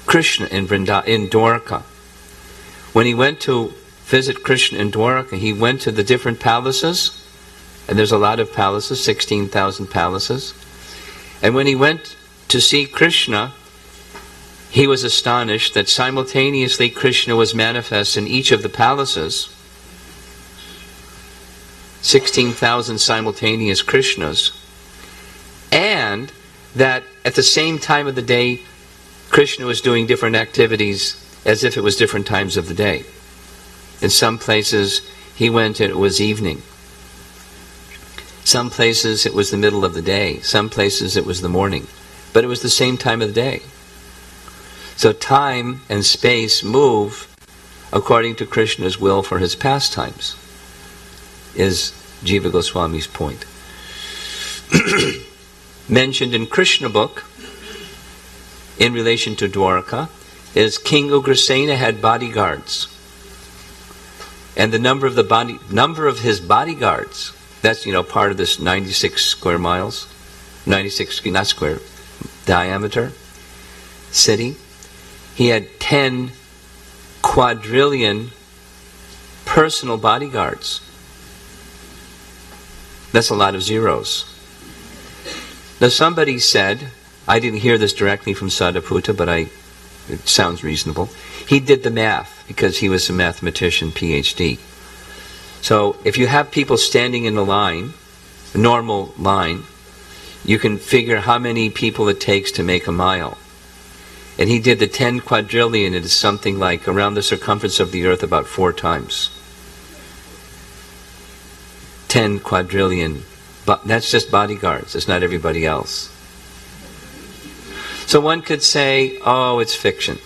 Krishna in Dwarka, when he went to visit Krishna in Dwarka, he went to the different palaces, and there's a lot of palaces, 16,000 palaces. And when he went to see Krishna, he was astonished that simultaneously Krishna was manifest in each of the palaces, 16,000 simultaneous Krishnas, and that at the same time of the day, Krishna was doing different activities as if it was different times of the day. In some places he went and it was evening. Some places it was the middle of the day. Some places it was the morning. But it was the same time of the day. So time and space move according to Krishna's will for his pastimes, is Jiva Goswami's point. Mentioned in Krishna book, in relation to Dwarka, is King Ugrasena had bodyguards. And the number of his bodyguards, that's part of this 96 square miles, 96, not square, diameter city. He had 10 quadrillion personal bodyguards. That's a lot of zeros. Now somebody said, I didn't hear this directly from Sadhaputta, but it sounds reasonable. He did the math because he was a mathematician, PhD. So if you have people standing in a line, a normal line, you can figure how many people it takes to make a mile. And he did the 10 quadrillion. It is something like around the circumference of the earth about 4 times. 10 quadrillion. But that's just bodyguards. It's not everybody else. So one could say, oh, it's fiction.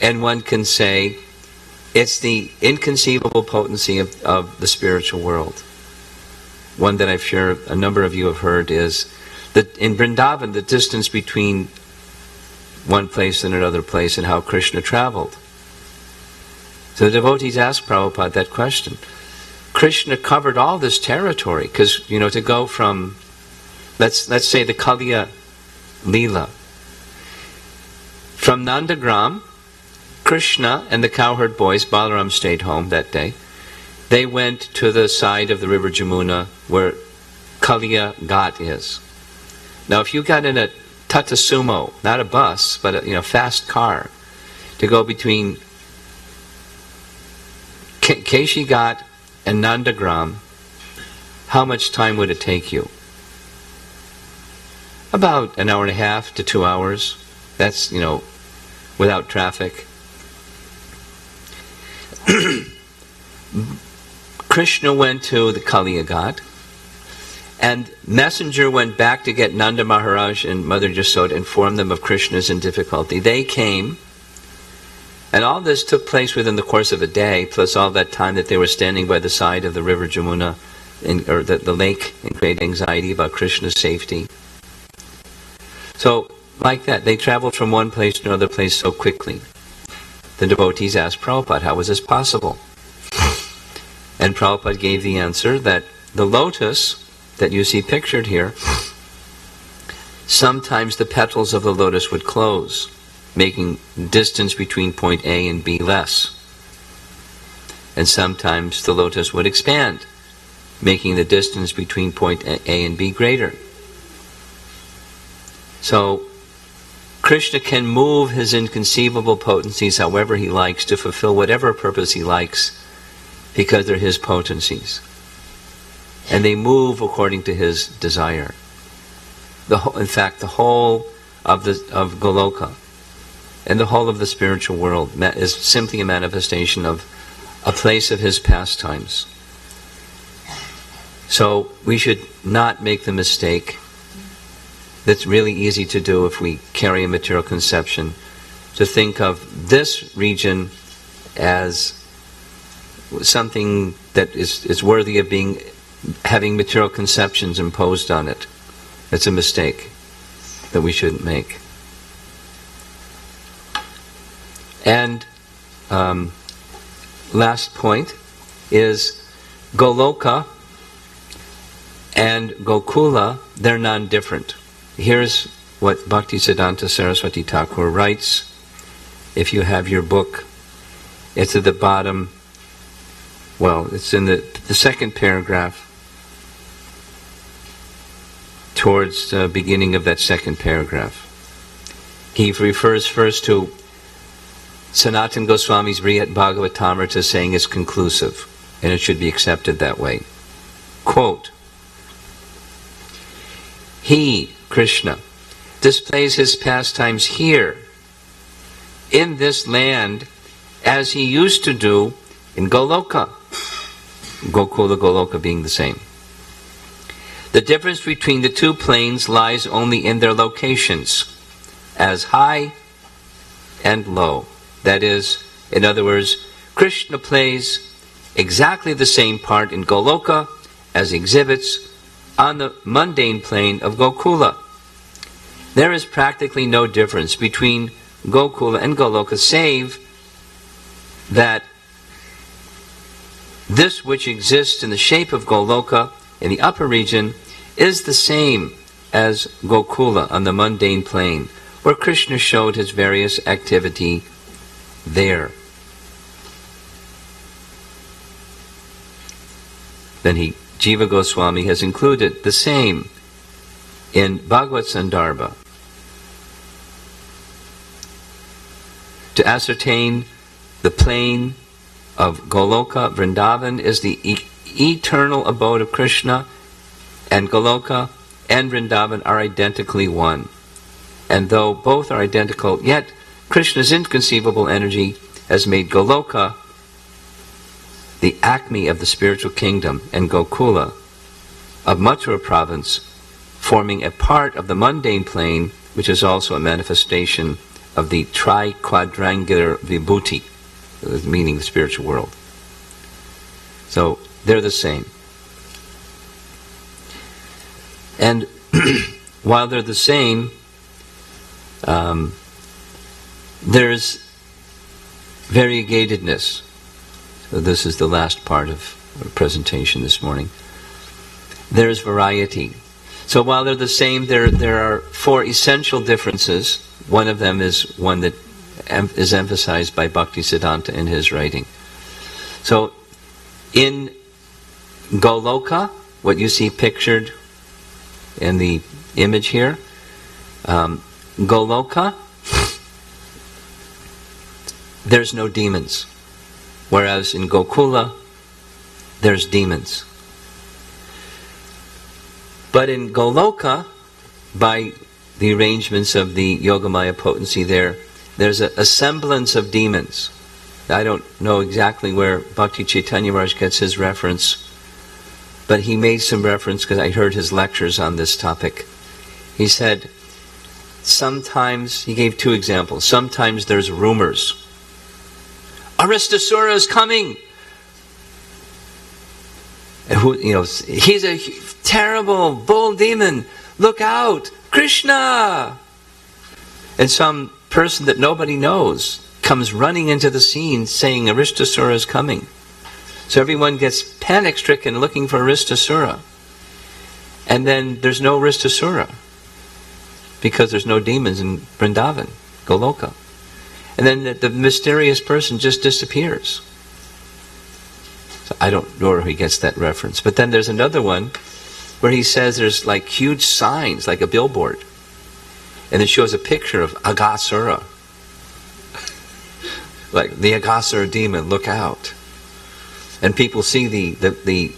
And one can say, it's the inconceivable potency of the spiritual world. One that I'm sure a number of you have heard is that in Vrindavan, the distance between one place and another place and how Krishna traveled. So the devotees asked Prabhupada that question. Krishna covered all this territory because, to go from, let's say the Kaliya Leela. From Nandagram, Krishna and the cowherd boys, Balaram stayed home that day. They went to the side of the river Jamuna where Kaliya Ghat is. Now if you got in a Tata Sumo, not a bus, but a fast car, to go between Keshi Ghat and Nandagram, how much time would it take you? About an hour and a half to 2 hours. That's, without traffic. Krishna went to the Kaliya Ghat, and messenger went back to get Nanda Maharaj and Mother Jasoda, inform them of Krishna's in difficulty. They came, and all this took place within the course of a day, plus all that time that they were standing by the side of the river Jamuna, or the lake, in great anxiety about Krishna's safety. So, like that, they traveled from one place to another place so quickly. The devotees asked Prabhupada, how was this possible? And Prabhupada gave the answer that the lotus that you see pictured here, sometimes the petals of the lotus would close, making distance between point A and B less. And sometimes the lotus would expand, making the distance between point A and B greater. So, Krishna can move his inconceivable potencies however he likes to fulfill whatever purpose he likes, because they're his potencies. And they move according to his desire. In fact, the whole of Goloka and the whole of the spiritual world is simply a manifestation of a place of his pastimes. So we should not make the mistake that's really easy to do if we carry a material conception, to think of this region as something that is worthy of having material conceptions imposed on it. It's a mistake that we shouldn't make. And last point is Goloka and Gokula, they're non-different. Here's what Bhaktisiddhanta Saraswati Thakur writes. If you have your book, it's at the bottom, well, it's in the second paragraph, towards the beginning of that second paragraph. He refers first to Sanatana Goswami's Brihad Bhagavatamrita, saying it's conclusive, and it should be accepted that way. Quote, "He, Krishna, displays his pastimes here, in this land, as he used to do in Goloka." Gokula, Goloka being the same. "The difference between the two planes lies only in their locations, as high and low. That is, in other words, Krishna plays exactly the same part in Goloka as exhibits on the mundane plane of Gokula. There is practically no difference between Gokula and Goloka, save that this which exists in the shape of Goloka in the upper region is the same as Gokula on the mundane plane, where Krishna showed his various activity there." Then Jiva Goswami has included the same in Bhagavad Sandarbha. To ascertain the plane of Goloka, Vrindavan is the eternal abode of Krishna, and Goloka and Vrindavan are identically one. And though both are identical, yet Krishna's inconceivable energy has made Goloka the acme of the spiritual kingdom, and Gokula of Mathura province forming a part of the mundane plane, which is also a manifestation of the tri-quadrangular vibhuti, meaning the spiritual world. So they're the same. And while they're the same, there's variegatedness. So this is the last part of our presentation this morning. There's variety. So while they're the same, there are four essential differences. One of them is one that is emphasized by Bhaktisiddhanta in his writing. So in Goloka, what you see pictured in the image here, Goloka, there's no demons. Whereas in Gokula, there's demons. But in Goloka, by the arrangements of the Yogamaya potency there's a semblance of demons. I don't know exactly where Bhakti Chaitanya Maharaj gets his reference, but he made some reference because I heard his lectures on this topic. He said, sometimes, he gave two examples. Sometimes there's rumors. Aristasura is coming. And he's a terrible bull demon. Look out, Krishna! And some person that nobody knows comes running into the scene saying Aristasura is coming. So everyone gets panic-stricken looking for Aristasura. And then there's no Aristasura because there's no demons in Vrindavan, Goloka. And then the mysterious person just disappears. So I don't know where he gets that reference. But then there's another one where he says there's like huge signs, like a billboard. And it shows a picture of Aghasura. Like the Aghasura demon, look out. And people see the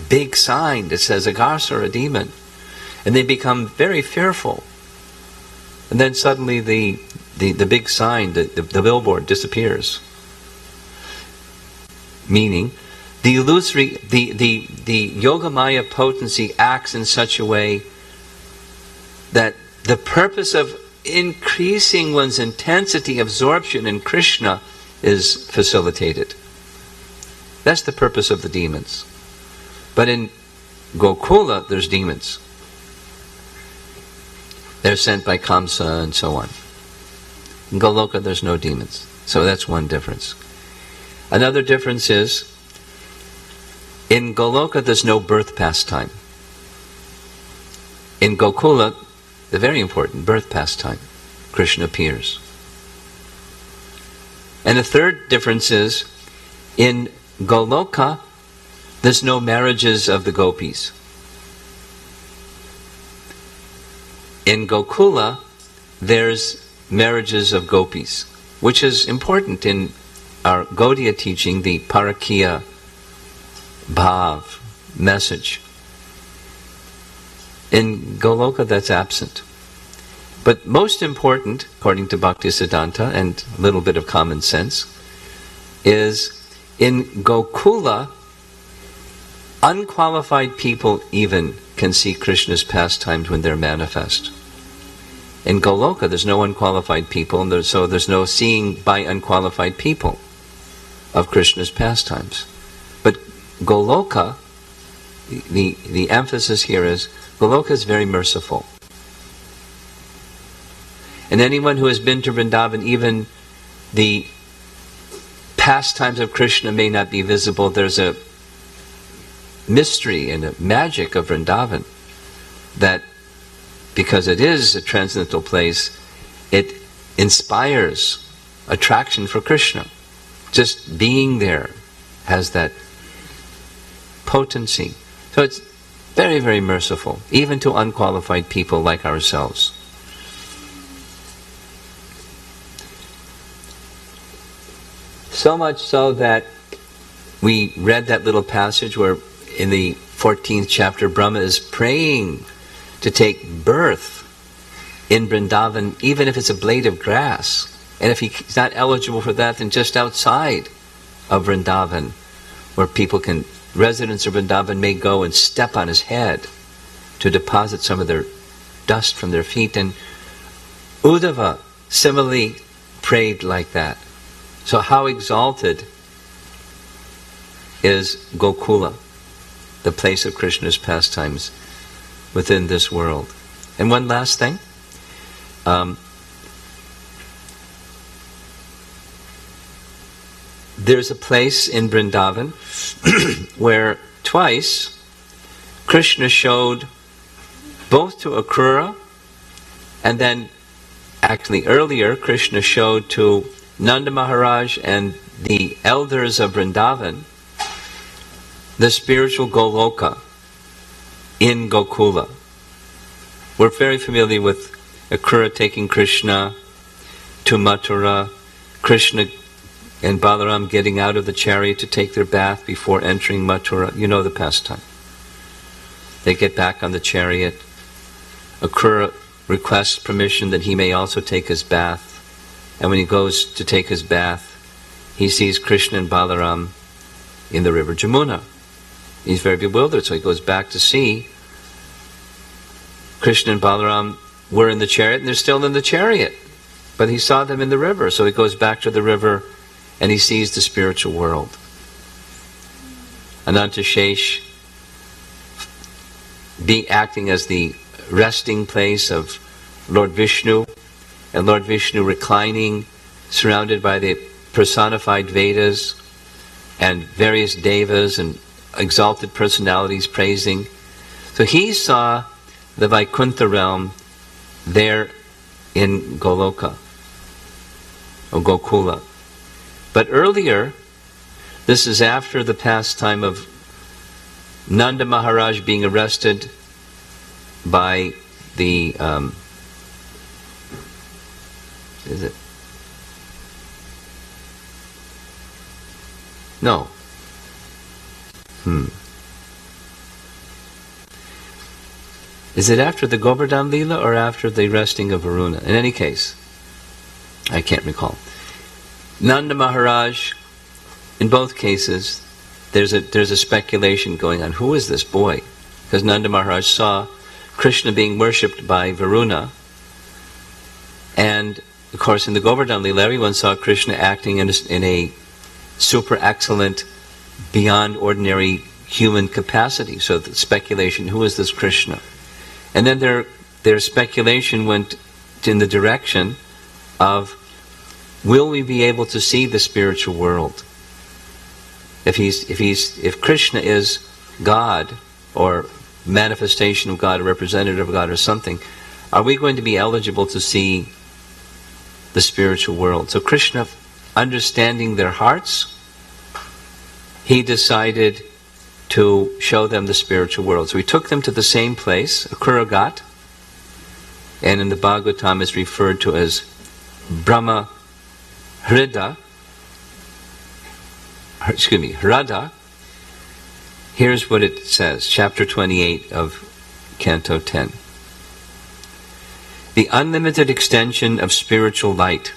big sign that says Aghasura demon. And they become very fearful. And then suddenly the big sign, the billboard disappears. Meaning, the illusory, the Yogamaya potency acts in such a way that the purpose of increasing one's intensity, absorption in Krishna is facilitated. That's the purpose of the demons. But in Gokula, there's demons. They're sent by Kamsa and so on. In Goloka, there's no demons. So that's one difference. Another difference is, in Goloka, there's no birth pastime. In Gokula, the very important birth pastime, Krishna appears. And the third difference is, in Goloka, there's no marriages of the gopis. In Gokula, there's marriages of gopis, which is important in our Gaudiya teaching, the Parakiya Bhav message. In Goloka, that's absent. But most important, according to Bhaktisiddhanta and a little bit of common sense, is in Gokula, unqualified people even can see Krishna's pastimes when they're manifest. In Goloka, there's no unqualified people, and so there's no seeing by unqualified people of Krishna's pastimes. But Goloka, the emphasis here is, Goloka is very merciful. And anyone who has been to Vrindavan, even the pastimes of Krishna may not be visible. There's a mystery and a magic of Vrindavan that, because it is a transcendental place, it inspires attraction for Krishna. Just being there has that potency. So it's very, very merciful, even to unqualified people like ourselves. So much so that we read that little passage where in the 14th chapter Brahma is praying to take birth in Vrindavan, even if it's a blade of grass. And if he's not eligible for that, then just outside of Vrindavan, where residents of Vrindavan may go and step on his head to deposit some of their dust from their feet. And Uddhava similarly prayed like that. So how exalted is Gokula, the place of Krishna's pastimes within this world. And one last thing. There's a place in Vrindavan where twice Krishna showed both to Akrura, and then actually earlier Krishna showed to Nanda Maharaj and the elders of Vrindavan the spiritual Goloka in Gokula. We're very familiar with Akrura taking Krishna to Mathura, Krishna and Balaram getting out of the chariot to take their bath before entering Mathura. You know the pastime. They get back on the chariot. Akrura requests permission that he may also take his bath. And when he goes to take his bath, he sees Krishna and Balaram in the river Jamuna. He's very bewildered, so he goes back to see Krishna and Balaram were in the chariot, and they're still in the chariot. But he saw them in the river, so he goes back to the river and he sees the spiritual world. Anantashesh acting as the resting place of Lord Vishnu, and Lord Vishnu reclining, surrounded by the personified Vedas and various devas and exalted personalities praising. So he saw the Vaikuntha realm there in Goloka, or Gokula. But earlier, this is after the pastime of Nanda Maharaj being arrested by the is it? No. Is it after the Govardhan Leela or after the arresting of Varuna? In any case, I can't recall. Nanda Maharaj, in both cases, there's a speculation going on. Who is this boy? Because Nanda Maharaj saw Krishna being worshipped by Varuna, And of course, in the Govardhan Lila, everyone saw Krishna acting in a super excellent, beyond ordinary human capacity. So the speculation, who is this Krishna? And then their speculation went in the direction of, will we be able to see the spiritual world? If Krishna is God, or manifestation of God, or representative of God, or something, are we going to be eligible to see the spiritual world? So Krishna, understanding their hearts, he decided to show them the spiritual world. So he took them to the same place, Akuragat, and in the Bhagavatam is referred to as Brahma Hrida. Hrada. Here's what it says, chapter 28 of Canto 10. The unlimited extension of spiritual light,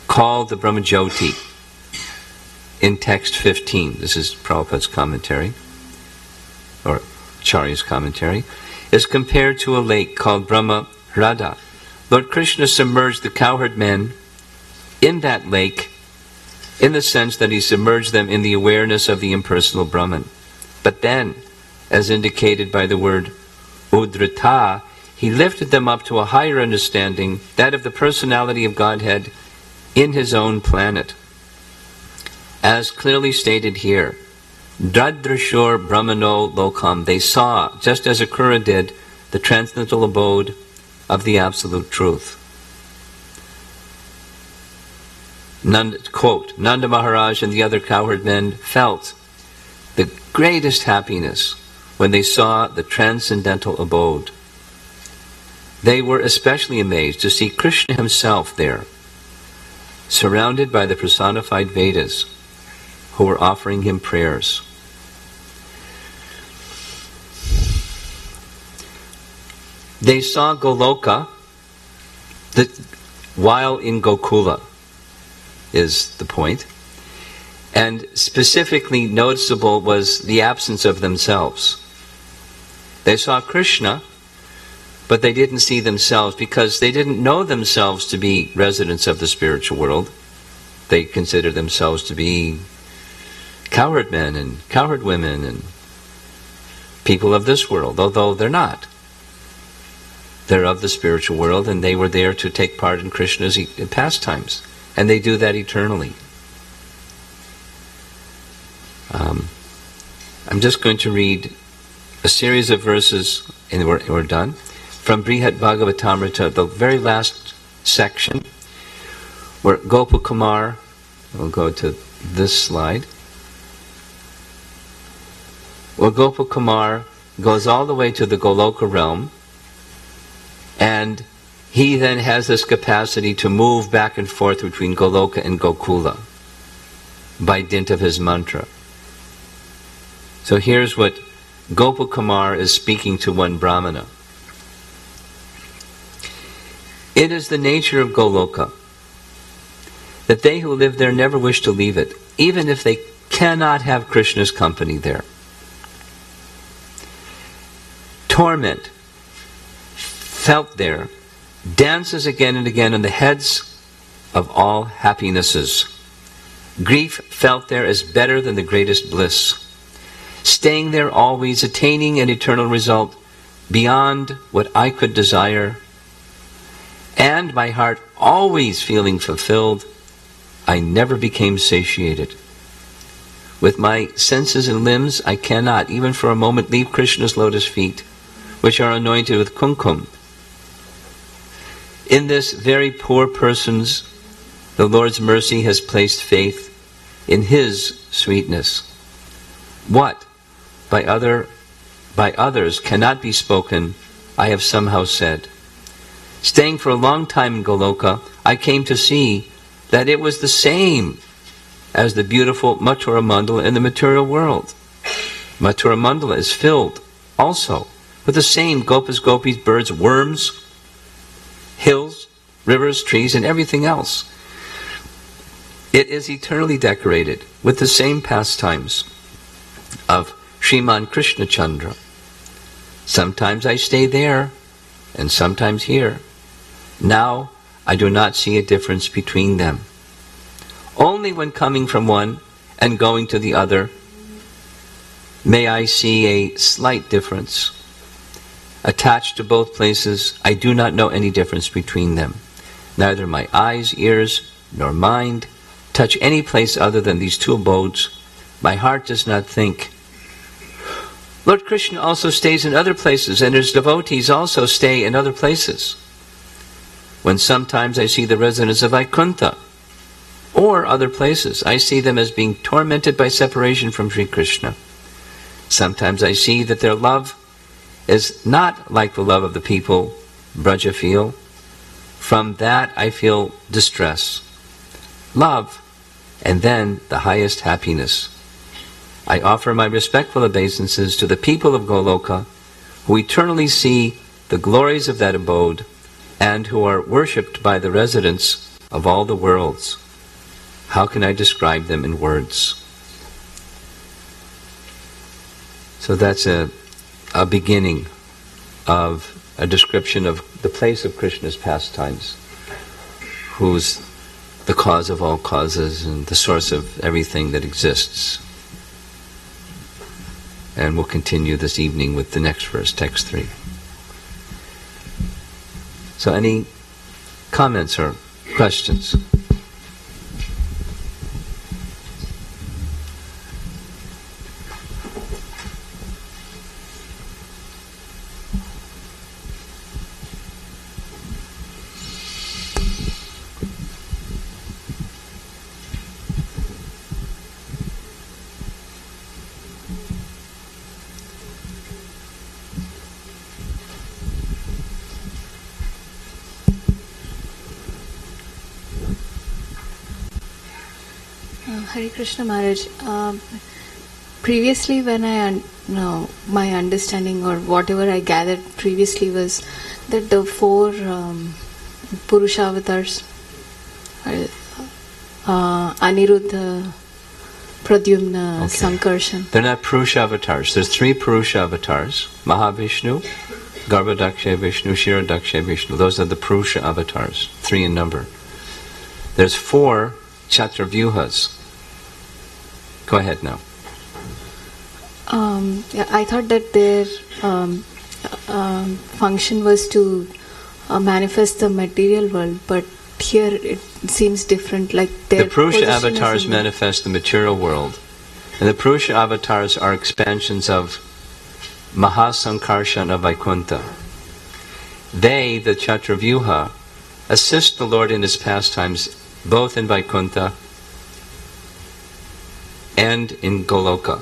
called the Brahmajyoti, in text 15, this is Prabhupada's commentary, or Acharya's commentary, is compared to a lake called Brahma Hrada. Lord Krishna submerged the cowherd men in that lake, in the sense that he submerged them in the awareness of the impersonal Brahman. But then, as indicated by the word udrita, he lifted them up to a higher understanding, that of the personality of Godhead in his own planet. As clearly stated here, Dadrashur Brahmano Lokam, they saw, just as Akura did, the transcendental abode of the Absolute Truth. Quote, Nanda Maharaj and the other cowherd men felt the greatest happiness when they saw the transcendental abode. They were especially amazed to see Krishna himself there, surrounded by the personified Vedas, who were offering him prayers. They saw Goloka while in Gokula, is the point. And specifically noticeable was the absence of themselves. They saw Krishna, but they didn't see themselves because they didn't know themselves to be residents of the spiritual world. They considered themselves to be cowherd men and cowherd women and people of this world, although they're not. They're of the spiritual world, and they were there to take part in Krishna's pastimes. And they do that eternally. I'm just going to read a series of verses, and we're done, from Brihat Bhagavatamrita, the very last section, where Gopakumar, we'll go to this slide, where Gopakumar goes all the way to the Goloka realm, and he then has this capacity to move back and forth between Goloka and Gokula by dint of his mantra. So here's what Gopakumar is speaking to one Brahmana. It is the nature of Goloka that they who live there never wish to leave it, even if they cannot have Krishna's company there. Torment felt there dances again and again on the heads of all happinesses. Grief felt there is better than the greatest bliss. Staying there always, attaining an eternal result beyond what I could desire, and my heart always feeling fulfilled, I never became satiated. With my senses and limbs, I cannot, even for a moment, leave Krishna's lotus feet, which are anointed with kumkum. In this very poor person's, the Lord's mercy has placed faith in his sweetness. What by others cannot be spoken, I have somehow said. Staying for a long time in Goloka, I came to see that it was the same as the beautiful Mathura Mandala in the material world. Mathura Mandala is filled also with the same gopas, gopis, birds, worms, hills, rivers, trees, and everything else. It is eternally decorated with the same pastimes of Sriman Krishna Chandra. Sometimes I stay there, and sometimes here. Now I do not see a difference between them. Only when coming from one and going to the other may I see a slight difference. Attached to both places, I do not know any difference between them. Neither my eyes, ears, nor mind touch any place other than these two abodes. My heart does not think. Lord Krishna also stays in other places, and his devotees also stay in other places. When sometimes I see the residents of Vaikuntha or other places, I see them as being tormented by separation from Sri Krishna. Sometimes I see that their love is not like the love of the people Braja feel. From that I feel distress, love, and then the highest happiness. I offer my respectful obeisances to the people of Goloka, who eternally see the glories of that abode, and who are worshipped by the residents of all the worlds. How can I describe them in words? So that's a beginning of a description of the place of Krishna's pastimes, who's the cause of all causes and the source of everything that exists. And we'll continue this evening with the next verse, text 3. So any comments or questions? Hare Krishna Maharaj, previously when my understanding or whatever I gathered previously was that the four Purusha avatars, Aniruddha, Pradyumna, Sankarshan. They're not Purusha avatars. There's 3 Purusha avatars: Mahavishnu, Garbhodakshay Vishnu, Kshirodakshay Vishnu. Those are the Purusha avatars, 3 in number. There's 4 Chaturvyuhas. Go ahead now. I thought that their function was to manifest the material world, but here it seems different. Like the Purusha avatars manifest the material world, and the Purusha avatars are expansions of Mahasankarshan of Vaikuntha. They, the Chaturvyuha, assist the Lord in his pastimes both in Vaikuntha and in Goloka,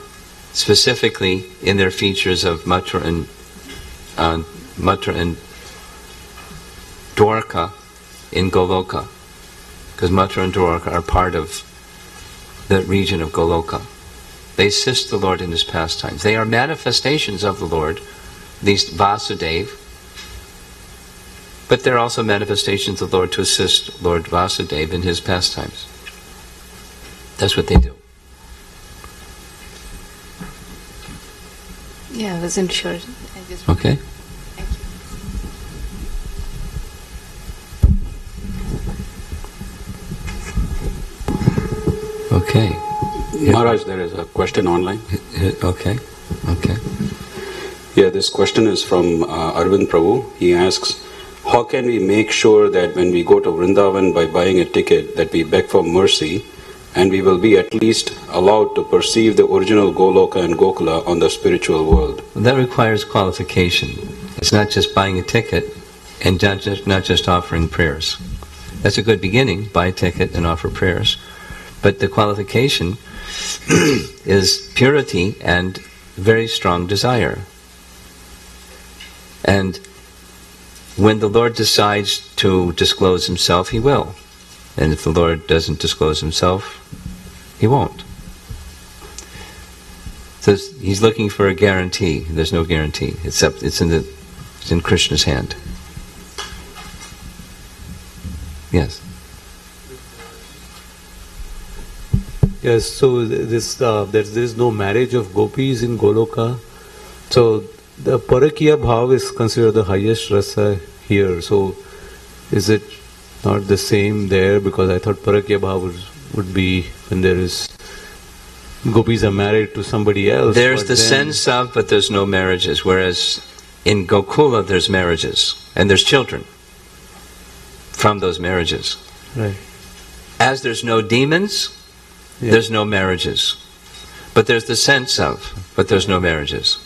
specifically in their features of Mathura and Dwarka in Goloka, because Mathura and Dwarka are part of the region of Goloka. They assist the Lord in his pastimes. They are manifestations of the Lord, these Vasudeva, but they're also manifestations of the Lord to assist Lord Vasudeva in his pastimes. That's what they do. Yeah, I wasn't sure. Okay. Thank you. Okay. Maharaj, there is a question online. Okay. Yeah, this question is from Arvind Prabhu. He asks, how can we make sure that when we go to Vrindavan by buying a ticket that we beg for mercy and we will be at least allowed to perceive the original Goloka and Gokula on the spiritual world? Well, that requires qualification. It's not just buying a ticket and not just offering prayers. That's a good beginning, buy a ticket and offer prayers. But the qualification is purity and very strong desire. And when the Lord decides to disclose himself, he will. And if the Lord doesn't disclose himself, he won't. So he's looking for a guarantee. There's no guarantee, except it's in Krishna's hand. Yes. Yes. So there is no marriage of gopis in Goloka. So the Parakiya Bhav is considered the highest rasa here. So is it not the same there? Because I thought Parakya Bhava would be when there is gopis are married to somebody else. There's the sense of, but there's no marriages. Whereas in Gokula there's marriages and there's children from those marriages. Right. As there's no demons, there's no marriages. But there's the sense of, but there's no marriages.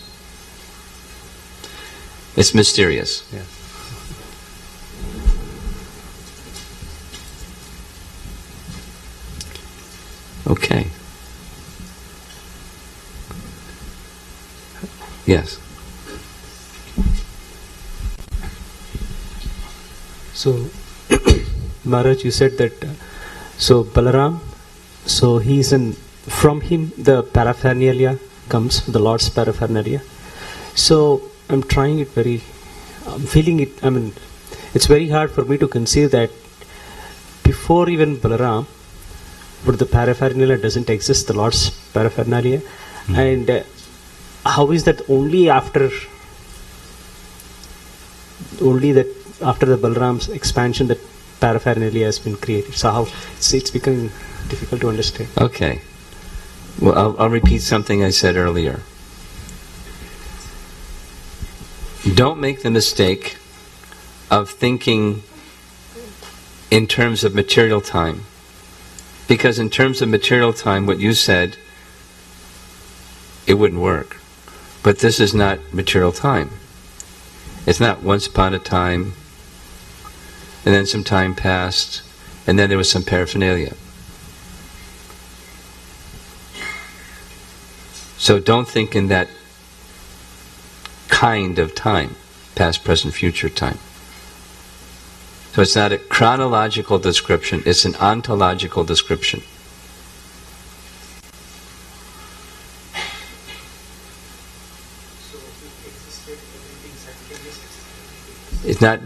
It's mysterious. Yeah. Okay. Yes. So, Maharaj, you said that, so Balaram, so he's from him the paraphernalia comes, the Lord's paraphernalia. So, I'm feeling it, it's very hard for me to conceive that before even Balaram, but the paraphernalia doesn't exist, the Lord's paraphernalia. And how is that only after the Balaram's expansion that paraphernalia has been created? So how it's becoming difficult to understand. Okay. Well, I'll repeat something I said earlier. Don't make the mistake of thinking in terms of material time. Because in terms of material time, what you said, it wouldn't work. But this is not material time. It's not once upon a time, and then some time passed, and then there was some paraphernalia. So don't think in that kind of time, past, present, future time. So it's not a chronological description, it's an ontological description. It's not,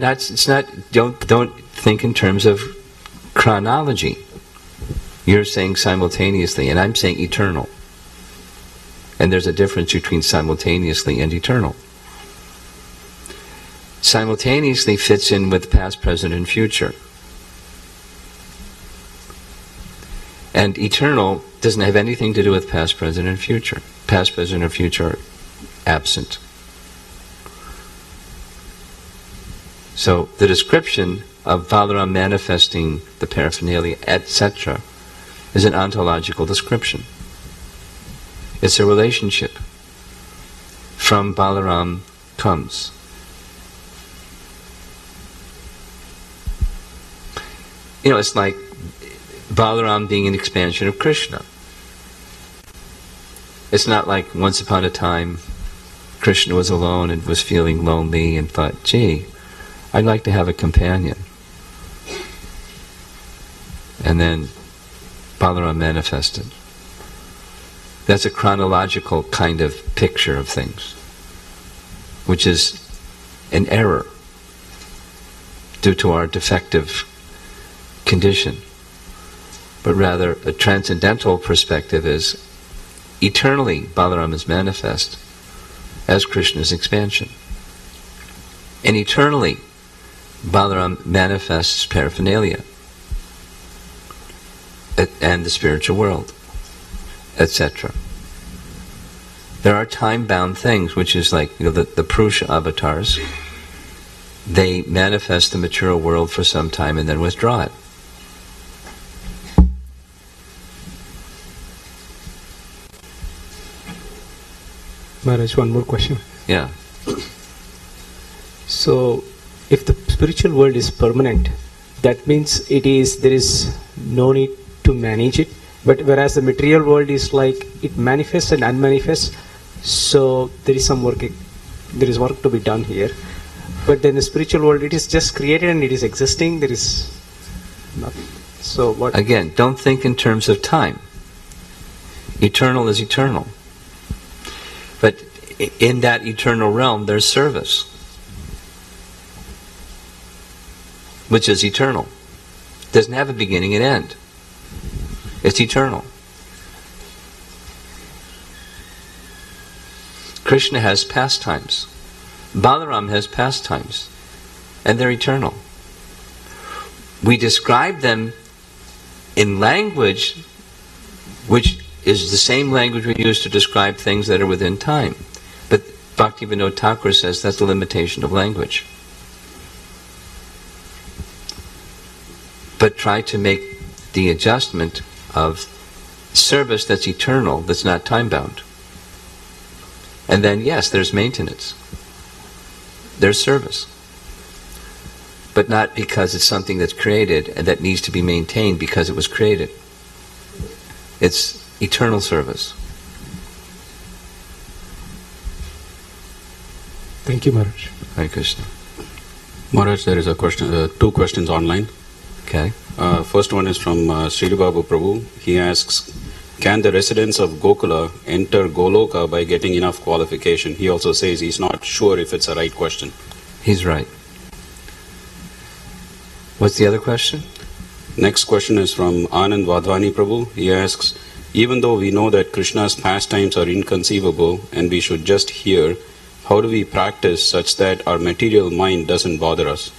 don't think in terms of chronology. You're saying simultaneously, and I'm saying eternal. And there's a difference between simultaneously and eternal. Simultaneously fits in with past, present, and future. And eternal doesn't have anything to do with past, present, and future. Past, present, and future are absent. So the description of Balaram manifesting the paraphernalia, etc., is an ontological description. It's a relationship. From Balaram comes. You know, it's like Balaram being an expansion of Krishna. It's not like once upon a time Krishna was alone and was feeling lonely and thought, gee, I'd like to have a companion. And then Balaram manifested. That's a chronological kind of picture of things, which is an error due to our defective condition. But rather, a transcendental perspective is eternally Balaram is manifest as Krishna's expansion. And eternally, Balaram manifests paraphernalia and the spiritual world, etc. There are time-bound things, which is like the Purusha avatars. They manifest the material world for some time and then withdraw it. Maharaj, one more question. Yeah. So, if the spiritual world is permanent, that means there is no need to manage it. But whereas the material world is like it manifests and unmanifests, so there is work to be done here. But then the spiritual world, it is just created and it is existing. There is nothing. So what? Again, don't think in terms of time. Eternal is eternal. But in that eternal realm, there's service, which is eternal. Doesn't have a beginning and end. It's eternal. Krishna has pastimes. Balaram has pastimes. And they're eternal. we describe them in language which is the same language we use to describe things that are within time. But Bhaktivinoda Thakur says that's the limitation of language. But try to make the adjustment of service that's eternal, that's not time-bound. And then, yes, there's maintenance. There's service. But not because it's something that's created and that needs to be maintained because it was created. It's eternal service. Thank you, Maharaj. Hare Krishna. Maharaj, there is a question, two questions online. Okay. First one is from Śrī Prabhu. He asks, can the residents of Gokula enter Goloka by getting enough qualification? He also says he's not sure if it's a right question. He's right. What's the other question? Next question is from Anand Vadhwani Prabhu. He asks, even though we know that Krishna's pastimes are inconceivable and we should just hear, how do we practice such that our material mind doesn't bother us?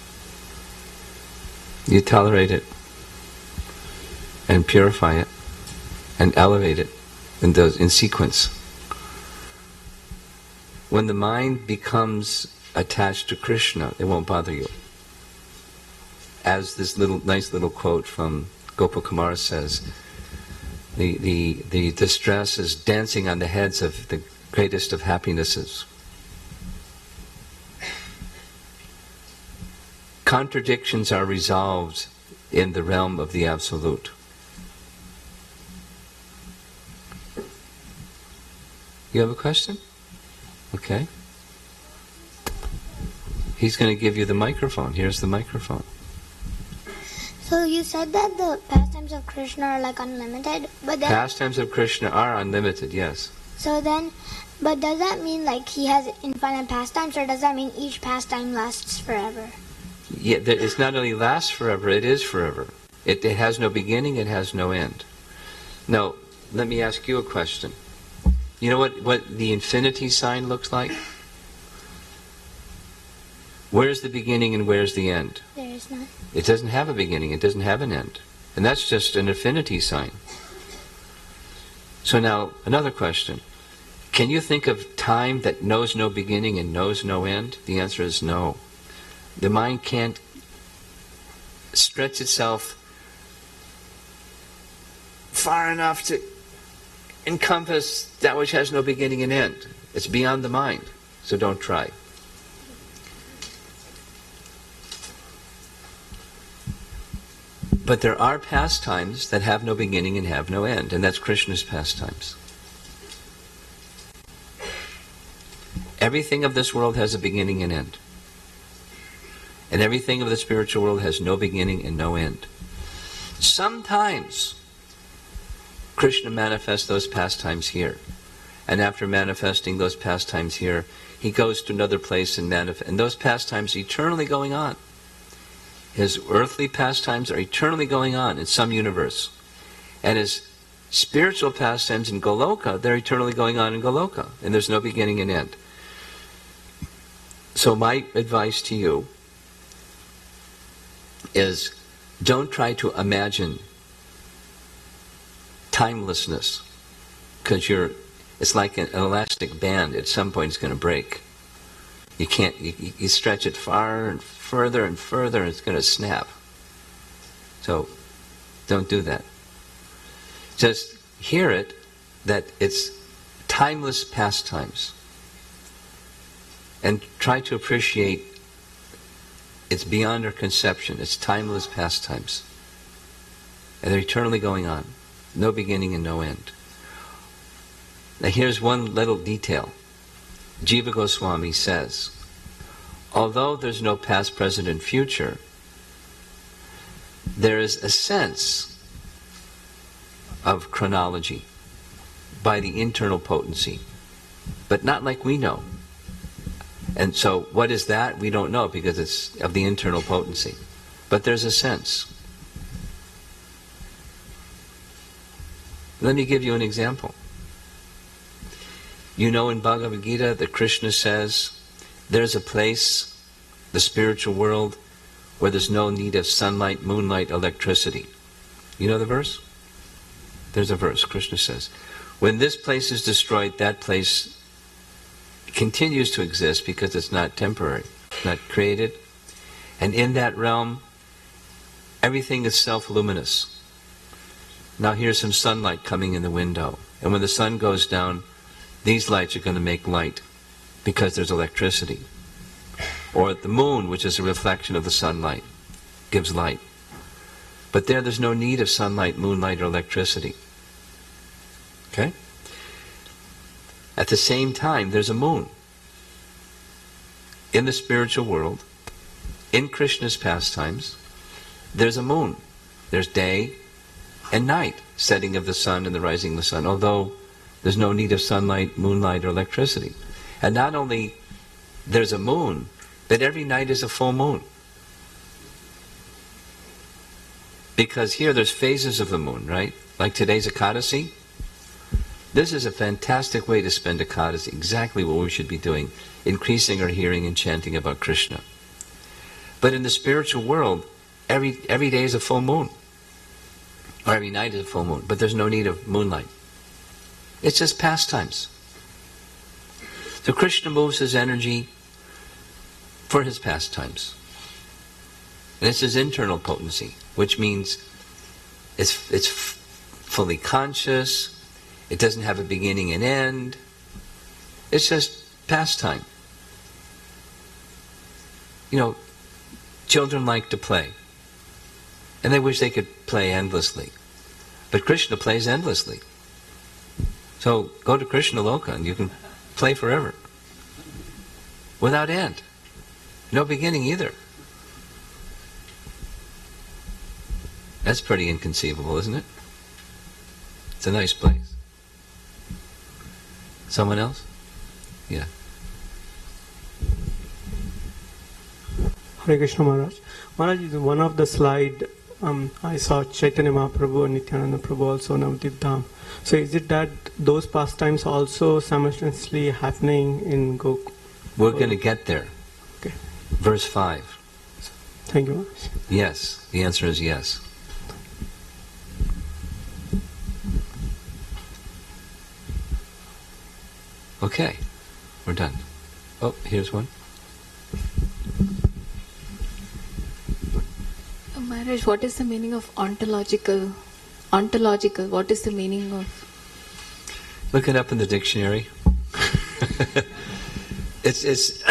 You tolerate it and purify it and elevate it in sequence. When the mind becomes attached to Krishna, it won't bother you. As this nice little quote from Gopakumara says, the distress is dancing on the heads of the greatest of happinesses. Contradictions are resolved in the realm of the Absolute. You have a question? Okay. He's going to give you the microphone. Here's the microphone. So you said that the pastimes of Krishna are like unlimited, but then Pastimes of Krishna are unlimited, yes. so then, but does that mean like he has infinite pastimes, or does that mean each pastime lasts forever? Yeah, it's not only lasts forever, it is forever. It has no beginning, it has no end. Now, let me ask you a question. You know what the infinity sign looks like? Where's the beginning and where's the end? There is none. It doesn't have a beginning, it doesn't have an end. And that's just an infinity sign. So now, another question. Can you think of time that knows no beginning and knows no end? The answer is no. The mind can't stretch itself far enough to encompass that which has no beginning and end. It's beyond the mind, so don't try. But there are pastimes that have no beginning and have no end, and that's Krishna's pastimes. Everything of this world has a beginning and end. And everything of the spiritual world has no beginning and no end. Sometimes Krishna manifests those pastimes here. And after manifesting those pastimes here, he goes to another place and those pastimes are eternally going on. His earthly pastimes are eternally going on in some universe. And his spiritual pastimes in Goloka, they're eternally going on in Goloka. And there's no beginning and end. So my advice to you is don't try to imagine timelessness, because it's like an elastic band. At some point it's going to break. You can't, you stretch it far and further and further and it's going to snap. So don't do that. Just hear it, that it's timeless pastimes, and try to appreciate it's beyond our conception. It's timeless pastimes. And they're eternally going on. No beginning and no end. Now here's one little detail. Jiva Goswami says, although there's no past, present, and future, there is a sense of chronology by the internal potency, but not like we know. And so what is that? We don't know, because it's of the internal potency. But there's a sense. Let me give you an example. You know in Bhagavad Gita that Krishna says there's a place, the spiritual world, where there's no need of sunlight, moonlight, electricity. You know the verse? There's a verse, Krishna says, when this place is destroyed, that place continues to exist because it's not temporary, not created. And in that realm, everything is self-luminous. Now here's some sunlight coming in the window. And when the sun goes down, these lights are going to make light because there's electricity. Or the moon, which is a reflection of the sunlight, gives light. But there's no need of sunlight, moonlight, or electricity. Okay? At the same time, there's a moon. In the spiritual world, in Krishna's pastimes, there's a moon. There's day and night, setting of the sun and the rising of the sun, although there's no need of sunlight, moonlight, or electricity. And not only there's a moon, but every night is a full moon. Because here there's phases of the moon, right? Like today's Ekadasi. This is a fantastic way to spend Ekadasi, exactly what we should be doing, increasing our hearing and chanting about Krishna. But in the spiritual world, every day is a full moon. Or every night is a full moon, but there's no need of moonlight. It's just pastimes. So Krishna moves his energy for his pastimes. And it's his internal potency, which means it's fully conscious, it doesn't have a beginning and end, it's just pastime. You know, children like to play, and they wish they could play endlessly. But Krishna plays endlessly. So go to Krishna Loka and you can play forever. Without end. No beginning either. That's pretty inconceivable, isn't it? It's a nice place. Someone else? Yeah. Hare Krishna Maharaj. Maharaj, in one of the slide, I saw Chaitanya Mahaprabhu and Nityananda Prabhu also Navadvip Dham. So is it that those pastimes also simultaneously happening in Gok? We're going to get there. Okay. Verse 5. Thank you, Maharaj. Yes. The answer is yes. Okay. We're done. Oh, here's one. Maharaj, what is the meaning of ontological? Ontological, what is the meaning of? Look it up in the dictionary. It's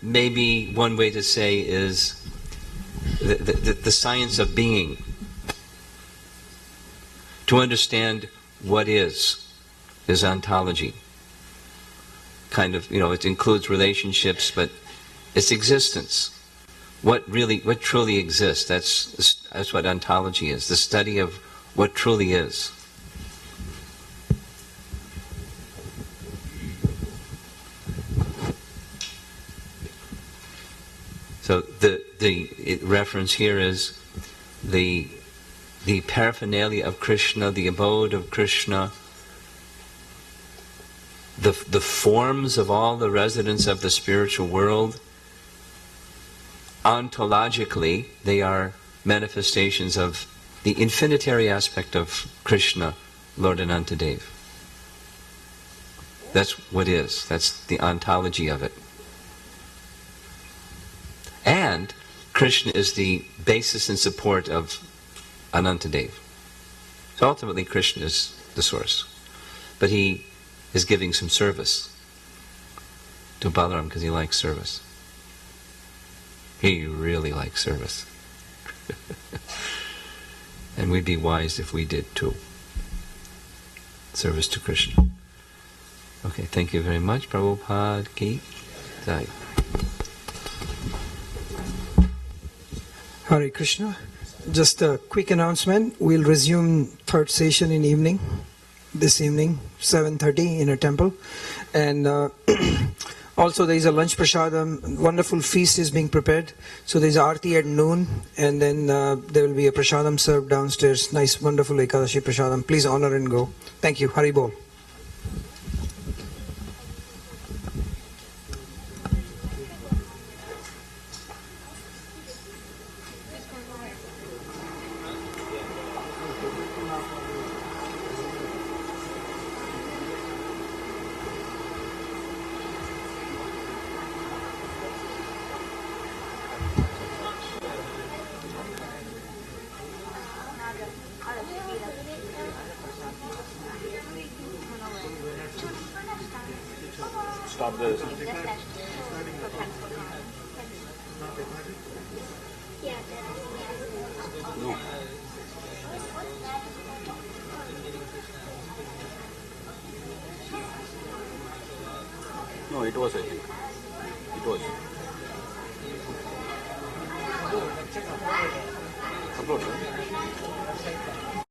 maybe one way to say is the science of being. To understand what is ontology. Kind of, it includes relationships, but it's existence. What truly exists. That's what ontology is. The study of what truly is. So the reference here is the paraphernalia of Krishna, the abode of Krishna, the forms of all the residents of the spiritual world. Ontologically, they are manifestations of the infinitary aspect of Krishna, Lord Anantadev. That's what is. That's the ontology of it. And Krishna is the basis and support of Anantadev. So ultimately Krishna is the source. But he is giving some service to Balaram because he likes service. He really likes service. And we'd be wise if we did too. Service to Krishna. Okay, thank you very much. Prabhupada ki jai. Hare Krishna. Just a quick announcement. We'll resume third session in evening. This evening, 7:30 in a temple. And also there is a lunch prasadam. Wonderful feast is being prepared. So there is arti at noon. And then there will be a prasadam served downstairs. Nice, wonderful Ekadashi prasadam. Please honor and go. Thank you. Hari Bol. stop this. No. No, it was, I think. It was. Upload, right?